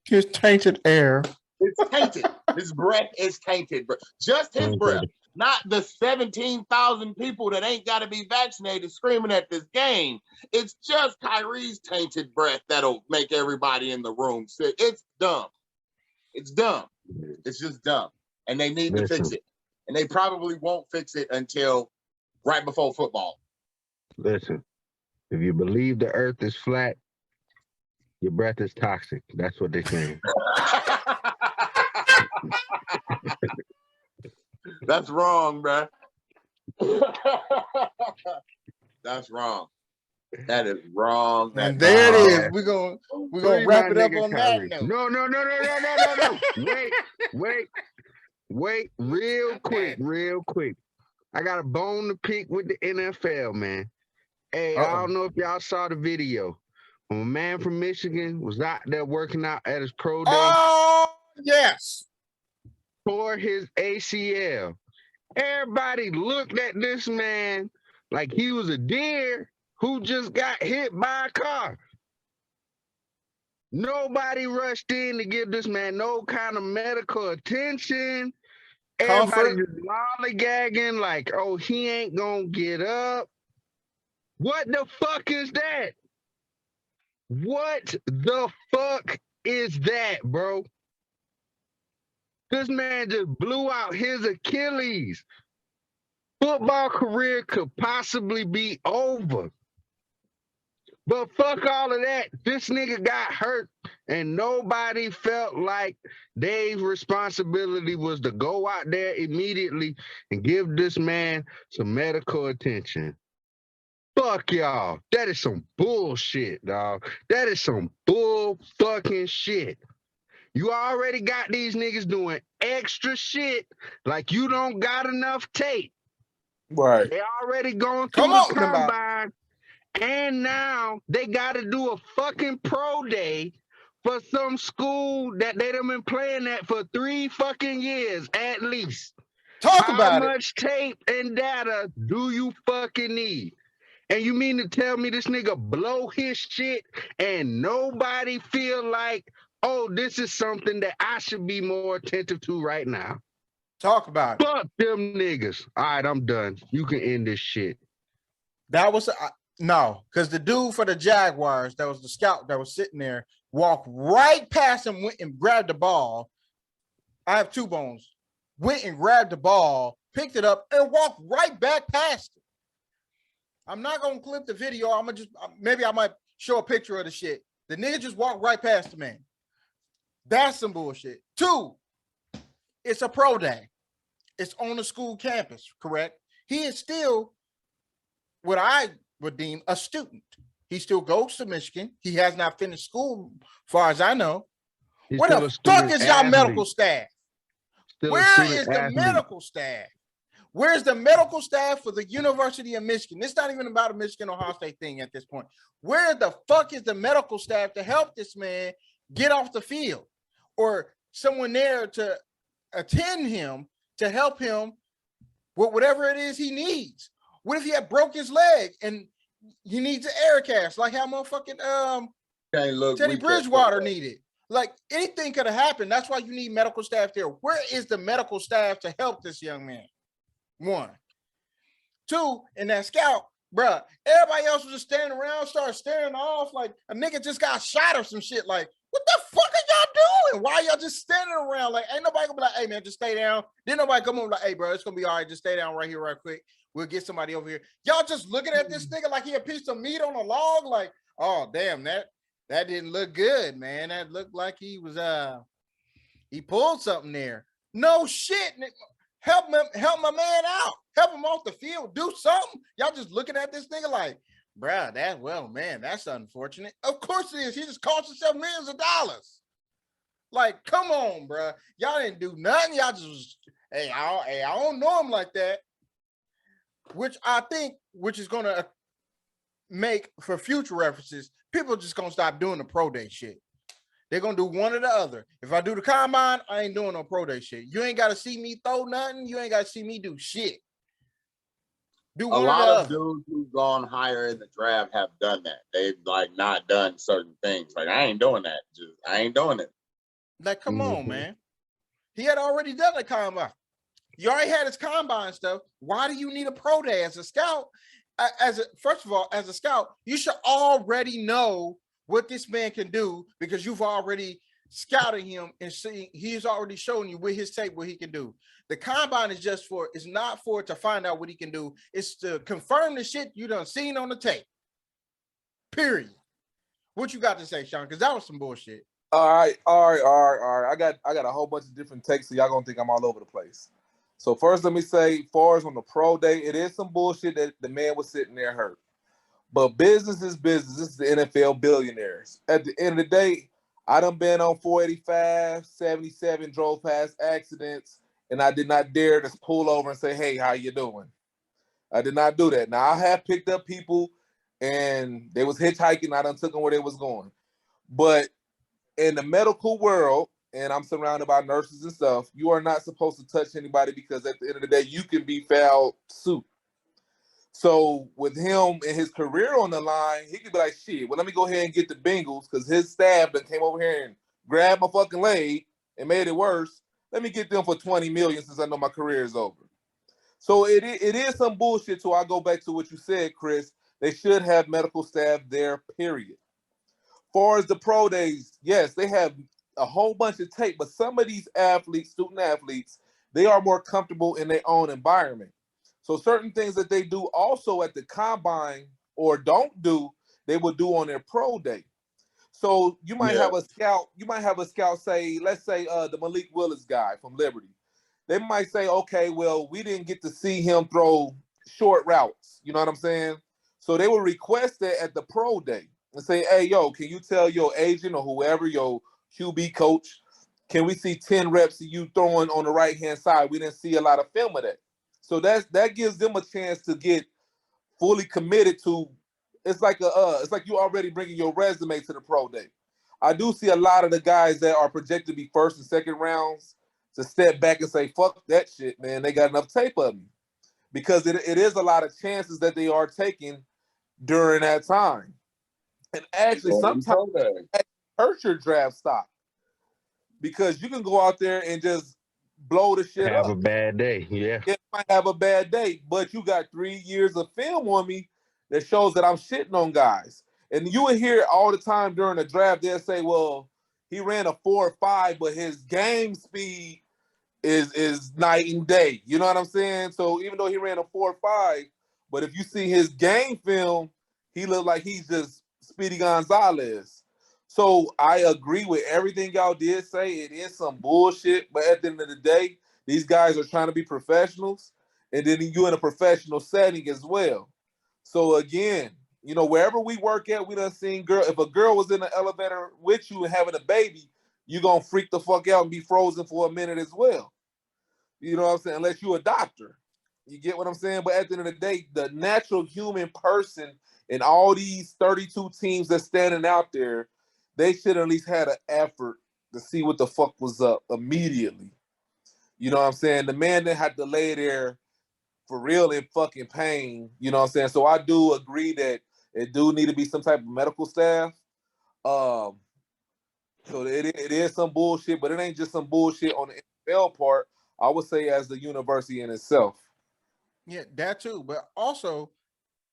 His tainted air. It's tainted. His breath is tainted, bro. Just his breath. not the 17,000 people that ain't got to be vaccinated screaming at this game. It's just Kyrie's tainted breath that'll make everybody in the room sick. It's dumb. It's dumb. It's just dumb. And they need to fix it. And they probably won't fix it until right before football. Listen, if you believe the earth is flat, your breath is toxic. That's what they're saying. That's wrong, bro. That's wrong. That is wrong. And there it is. We're gonna wrap it up on that note. No. Wait, real quick. I got a bone to pick with the NFL, man. Hey, I don't know if y'all saw the video. When a man from Michigan was out there working out at his pro day. Oh, yes. Tore his ACL. Everybody looked at this man like he was a deer who just got hit by a car. Nobody rushed in to give this man no kind of medical attention. Everybody just lollygagging like, oh, he ain't gonna get up. What the fuck is that? What the fuck is that, bro? This man just blew out his Achilles. Football career could possibly be over. But fuck all of that. This nigga got hurt and nobody felt like their responsibility was to go out there immediately and give this man some medical attention. Fuck y'all. That is some bullshit, dog. That is some bull fucking shit. You already got these niggas doing extra shit like you don't got enough tape. Right. They already going through the combine, and now they got to do a fucking pro day for some school that they done been playing at for 3 fucking years at least. Talk about it. How much tape and data do you fucking need? And you mean to tell me this nigga blow his shit and nobody feel like, oh, this is something that I should be more attentive to right now? Talk about it. Fuck them niggas. All right, I'm done. You can end this shit. That was no, because the dude for the Jaguars, that was the scout that was sitting there, walked right past him, went and grabbed the ball. I have 2 bones. Went and grabbed the ball, picked it up, and walked right back past it. I'm not gonna clip the video. I'm gonna just maybe I might show a picture of the shit. The nigga just walked right past the man. That's some bullshit. 2, it's a pro day. It's on the school campus, correct? He is still what I would deem a student. He still goes to Michigan. He has not finished school, as far as I know. Where the fuck is y'all medical staff? Where is the medical staff? Where's the medical staff for the University of Michigan? It's not even about a Michigan-Ohio State thing at this point. Where the fuck is the medical staff to help this man get off the field? Or someone there to attend him, to help him with whatever it is he needs? What if he had broke his leg and he needs an air cast, like how motherfucking Teddy Bridgewater needed? Like anything could have happened. That's why you need medical staff there. Where is the medical staff to help this young man? 1. 2, in that scout, bruh, everybody else was just standing around, started staring off like a nigga just got shot or some shit. Like, what the fuck are y'all doing? Why are y'all just standing around? Like, ain't nobody gonna be like, hey man, just stay down. Then nobody come over like, hey bro, it's gonna be all right. Just stay down right here, right quick. We'll get somebody over here. Y'all just looking at this nigga like he a piece of meat on a log. Like, oh damn, that didn't look good, man. That looked like he was he pulled something there. No shit. Help my man out. Help him off the field. Do something. Y'all just looking at this nigga like, bruh, that's unfortunate. Of course it is. He just cost himself millions of dollars. Like, come on, bruh. Y'all didn't do nothing. Y'all just, hey, I don't know him like that. Which I think, which is going to make for future references, people just going to stop doing the pro day shit. They're going to do one or the other. If I do the combine, I ain't doing no pro day shit. You ain't got to see me throw nothing. You ain't got to see me do shit. Do one a lot or the of other. dudes who've gone higher in the draft have done that. They've like not done certain things. Like, I ain't doing that. I ain't doing it. Like, come on, man. He had already done the combine. You already had his combine stuff. Why do you need a pro day as a scout? First of all, as a scout, you should already know what this man can do because you've already scouted him and he's already shown you with his tape what he can do. The combine is it's not for it to find out what he can do. It's to confirm the shit you done seen on the tape. Period. What you got to say, Sean? Because that was some bullshit. All right. I got a whole bunch of different takes, so y'all gonna think I'm all over the place. So first, let me say, far as on the pro day, it is some bullshit that the man was sitting there hurt. But business is business. This is the NFL billionaires. At the end of the day, I done been on 485, 77, drove past accidents, and I did not dare to pull over and say, hey, how you doing? I did not do that. Now, I have picked up people, and they was hitchhiking. I done took them where they was going. But in the medical world, and I'm surrounded by nurses and stuff, you are not supposed to touch anybody because at the end of the day, you can be foul suit. So with him and his career on the line, he could be like, shit, well, let me go ahead and get the Bengals because his staff that came over here and grabbed my fucking leg and made it worse. Let me get them for $20 million since I know my career is over. So it is some bullshit. So I go back to what you said, Chris. They should have medical staff there, period. Far as the pro days, yes, they have a whole bunch of tape, but some of these athletes, student athletes, they are more comfortable in their own environment. So certain things that they do also at the combine or don't do, they will do on their pro day. So you might have a scout say, let's say the Malik Willis guy from Liberty. They might say, okay, well, we didn't get to see him throw short routes. You know what I'm saying? So they will request that at the pro day and say, hey, yo, can you tell your agent or whoever, your QB coach, can we see 10 reps of you throwing on the right-hand side? We didn't see a lot of film of that. So that gives them a chance to get fully committed to. It's like you already bringing your resume to the pro day. I do see a lot of the guys that are projected to be first and second rounds to step back and say, fuck that shit, man. They got enough tape of me. Because it is a lot of chances that they are taking during that time. And actually, sometimes it hurts your draft stock. Because you can go out there and just blow the shit up. Have a bad day, yeah. It might have a bad day, but you got 3 years of film on me that shows that I'm shitting on guys. And you will hear all the time during the draft, they'll say, well, he ran a 4.5, but his game speed is night and day. You know what I'm saying? So even though he ran a 4.5, but if you see his game film, he looked like he's just Speedy Gonzalez. So I agree with everything y'all did say. It is some bullshit, but at the end of the day, these guys are trying to be professionals, and then you in a professional setting as well. So again, you know, wherever we work at, we done seen if a girl was in the elevator with you and having a baby, you're going to freak the fuck out and be frozen for a minute as well. You know what I'm saying? Unless you're a doctor. You get what I'm saying? But at the end of the day, the natural human person and all these 32 teams that's standing out there, they should at least had an effort to see what the fuck was up immediately. You know what I'm saying? The man that had to lay there for real in fucking pain. You know what I'm saying? So I do agree that it do need to be some type of medical staff. So it is some bullshit, but it ain't just some bullshit on the NFL part. I would say as the university in itself. Yeah, that too. But also,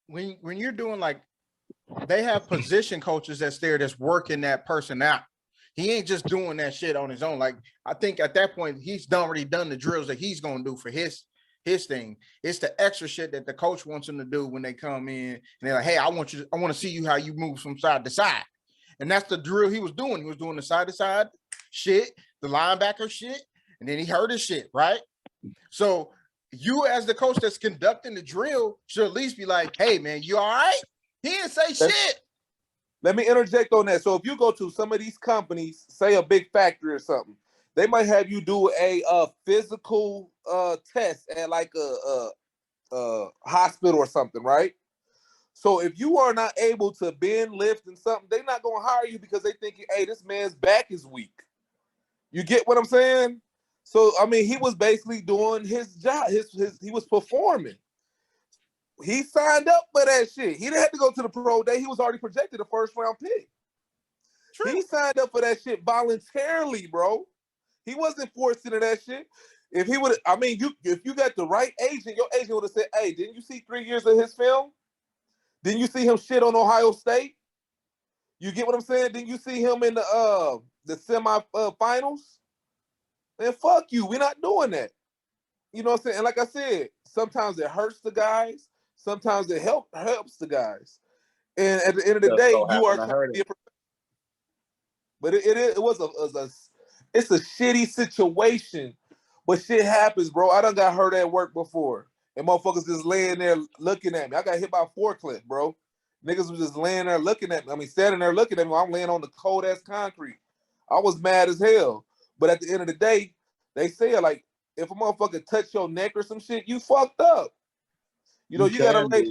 when you're doing like, they have position coaches that's there that's working that person out. He ain't just doing that shit on his own. Like, I think at that point, he's already done the drills that he's going to do for his thing. It's the extra shit that the coach wants him to do when they come in and they're like, hey, I want to see you how you move from side to side. And that's the drill he was doing. He was doing the side to side shit, the linebacker shit, and then he hurt his shit, right? So you as the coach that's conducting the drill should at least be like, hey, man, you all right? He didn't say shit. Let me interject on that. So if you go to some of these companies, say a big factory or something, they might have you do a physical test at like a hospital or something, right? So if you are not able to bend, lift, and something, they're not going to hire you because they think, hey, this man's back is weak. You get what I'm saying? So, I mean, he was basically doing his job. He was performing. He signed up for that shit. He didn't have to go to the pro day. He was already projected a first-round pick. True. He signed up for that shit voluntarily, bro. He wasn't forced into that shit. If he would, I mean, if you got the right agent, your agent would have said, "Hey, didn't you see 3 years of his film? Didn't you see him shit on Ohio State? You get what I'm saying? Didn't you see him in the semi finals? Man, fuck you. We're not doing that. You know what I'm saying? And like I said, sometimes it hurts the guys. Sometimes it helps the guys. And at the end of the day, you are trying to be a but it's a shitty situation. But shit happens, bro. I done got hurt at work before. And motherfuckers just laying there looking at me. I got hit by a forklift, bro. Niggas was just laying there looking at me. I mean, standing there looking at me while I'm laying on the cold ass concrete. I was mad as hell. But at the end of the day, they say like, if a motherfucker touch your neck or some shit, you fucked up. You know, you gotta lay.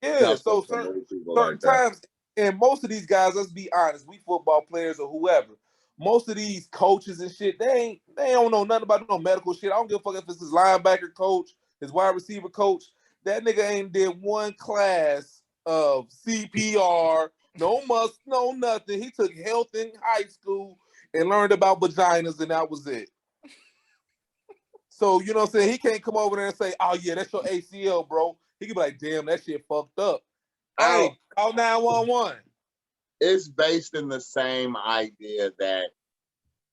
Yeah. So certain times, and most of these guys, let's be honest, we football players or whoever. Most of these coaches and shit, they don't know nothing about no medical shit. I don't give a fuck if it's his linebacker coach, his wide receiver coach. That nigga ain't did one class of CPR, no nothing. He took health in high school and learned about vaginas, and that was it. So, you know what I'm saying? He can't come over there and say, "Oh, yeah, that's your ACL, bro." He can be like, "Damn, that shit fucked up." Hey, call 911. It's based in the same idea that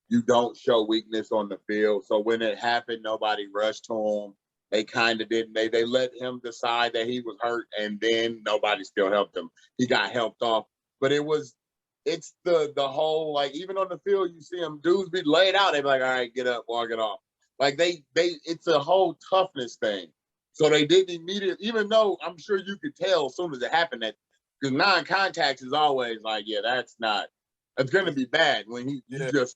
you don't show weakness on the field. So when it happened, nobody rushed to him. They kind of didn't. They let him decide that he was hurt, and then nobody still helped him. He got helped off. But it's the whole, like, even on the field, you see them dudes be laid out. They be like, "All right, get up, walk it off." Like it's a whole toughness thing. So they didn't immediately, even though I'm sure you could tell as soon as it happened that, because non-contact is always like, yeah, that's going to be bad when you just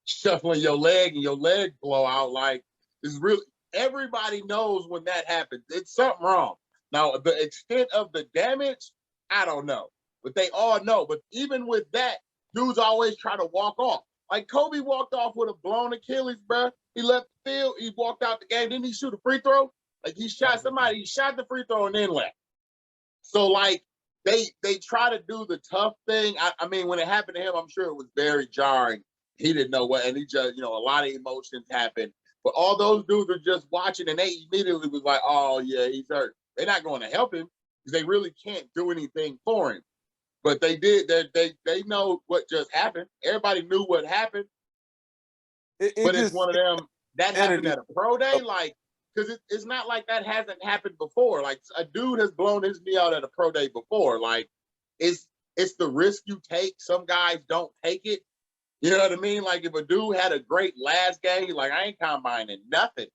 shuffling your leg and your leg blow out. Like, it's really, everybody knows when that happens. It's something wrong. Now, the extent of the damage, I don't know. But they all know. But even with that, dudes always try to walk off. Like, Kobe walked off with a blown Achilles, bro. He left the field. He walked out the game. Didn't he shoot a free throw? Like, he shot somebody. He shot the free throw and then left. So, like, they try to do the tough thing. I mean, when it happened to him, I'm sure it was very jarring. He didn't know what, and he just, a lot of emotions happened. But all those dudes are just watching, and they immediately was like, "Oh, yeah, he's hurt." They're not going to help him because they really can't do anything for him. But they did. They know what just happened. Everybody knew what happened. But it's one of them that happened at a pro day, like, because it's not like that hasn't happened before. Like, a dude has blown his knee out at a pro day before. Like, it's the risk you take. Some guys don't take it. You know what I mean? Like, if a dude had a great last game, like, I ain't combining nothing.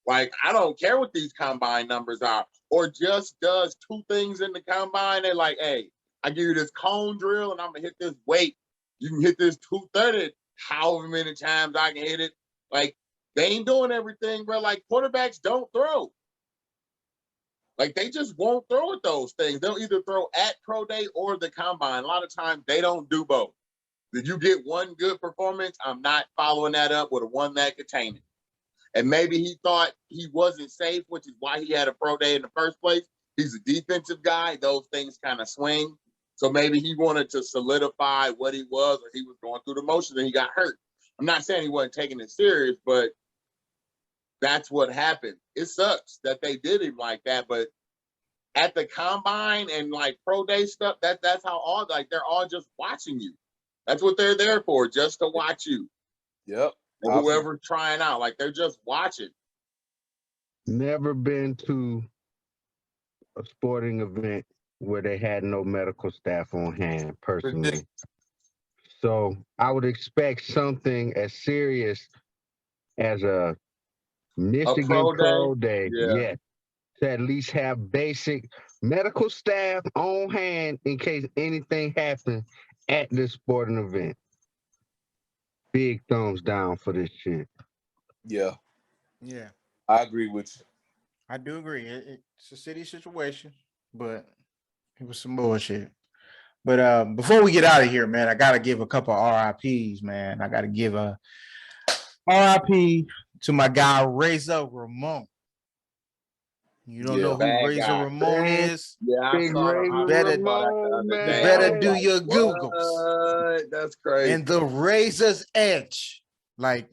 Like, I don't care what these combine numbers are. Or just does 2 things in the combine. They're like, "Hey, I give you this cone drill and I'm going to hit this weight. You can hit this 230 however many times I can hit it." Like, they ain't doing everything, bro. Like, quarterbacks don't throw. Like, they just won't throw at those things. They'll either throw at pro day or the combine. A lot of times they don't do both. Did you get one good performance? I'm not following that up with a one that contained it. And maybe he thought he wasn't safe, which is why he had a pro day in the first place. He's a defensive guy. Those things kind of swing. So maybe he wanted to solidify what he was, or he was going through the motions and he got hurt. I'm not saying he wasn't taking it serious, but that's what happened. It sucks that they did him like that, but at the combine and like pro day stuff, that's how all, like, they're all just watching you. That's what they're there for, just to watch you. Yep. And whoever's trying out, like, they're just watching. Never been to a sporting event where they had no medical staff on hand, personally. So I would expect something as serious as a Michigan Pro Day, to at least have basic medical staff on hand in case anything happens at this sporting event. Big thumbs down for this shit. Yeah. Yeah. I agree with you. I do agree. It's a city situation, but it was some bullshit. But before we get out of here, man, I got to give a couple of RIPs, man. I got to give a RIP to my guy, Razor Ramon. You don't know who Razor Ramon is? Yeah, I saw better do your Googles. That's crazy. And the Razor's Edge. Like,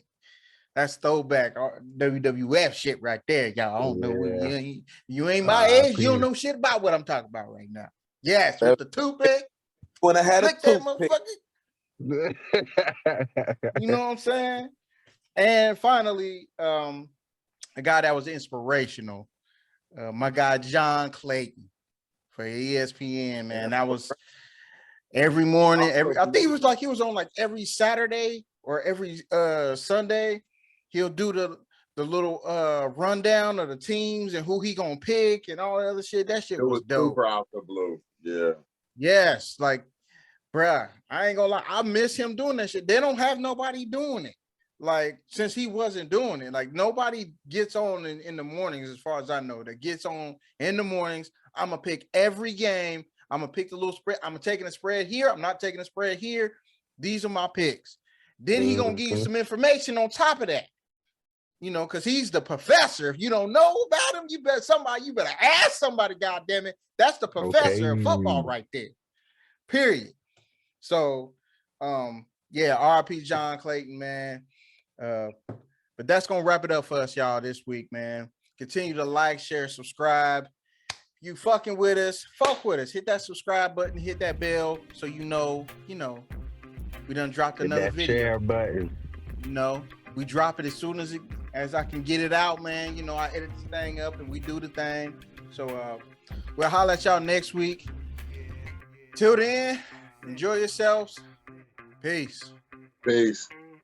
That's throwback WWF shit right there, y'all. I don't know. Yeah. You ain't my age. You don't know shit about what I'm talking about right now. Yes, with the toothpick. When I had a Lick that toothpick. motherfucker. You know what I'm saying? And finally, a guy that was inspirational, my guy John Clayton for ESPN, man. That was every morning. I think he was on like every Saturday or every Sunday. He'll do the little rundown of the teams and who he gonna pick and all that other shit. That shit was dope. Super out the blue. Yeah. Yes, like, bruh, I ain't gonna lie. I miss him doing that shit. They don't have nobody doing it. Like, since he wasn't doing it, like nobody gets on in the mornings, as far as I know, that gets on in the mornings. I'm gonna pick every game. I'm gonna pick the little spread. I'm taking a spread here. I'm not taking a spread here. These are my picks. Then he gonna give you some information on top of that. You know, because he's the professor. If you don't know about him, you better ask somebody, goddamn it. That's the professor of football right there. Period. So yeah, RIP John Clayton, man. But that's gonna wrap it up for us, y'all, this week, man. Continue to like, share, subscribe. You fucking with us, fuck with us. Hit that subscribe button, hit that bell, so you know, we done dropped another video. Share button. You know, we drop it as soon as I can get it out, man. You know, I edit this thing up and we do the thing. So we'll holler at y'all next week. Till then, enjoy yourselves. Peace. Peace.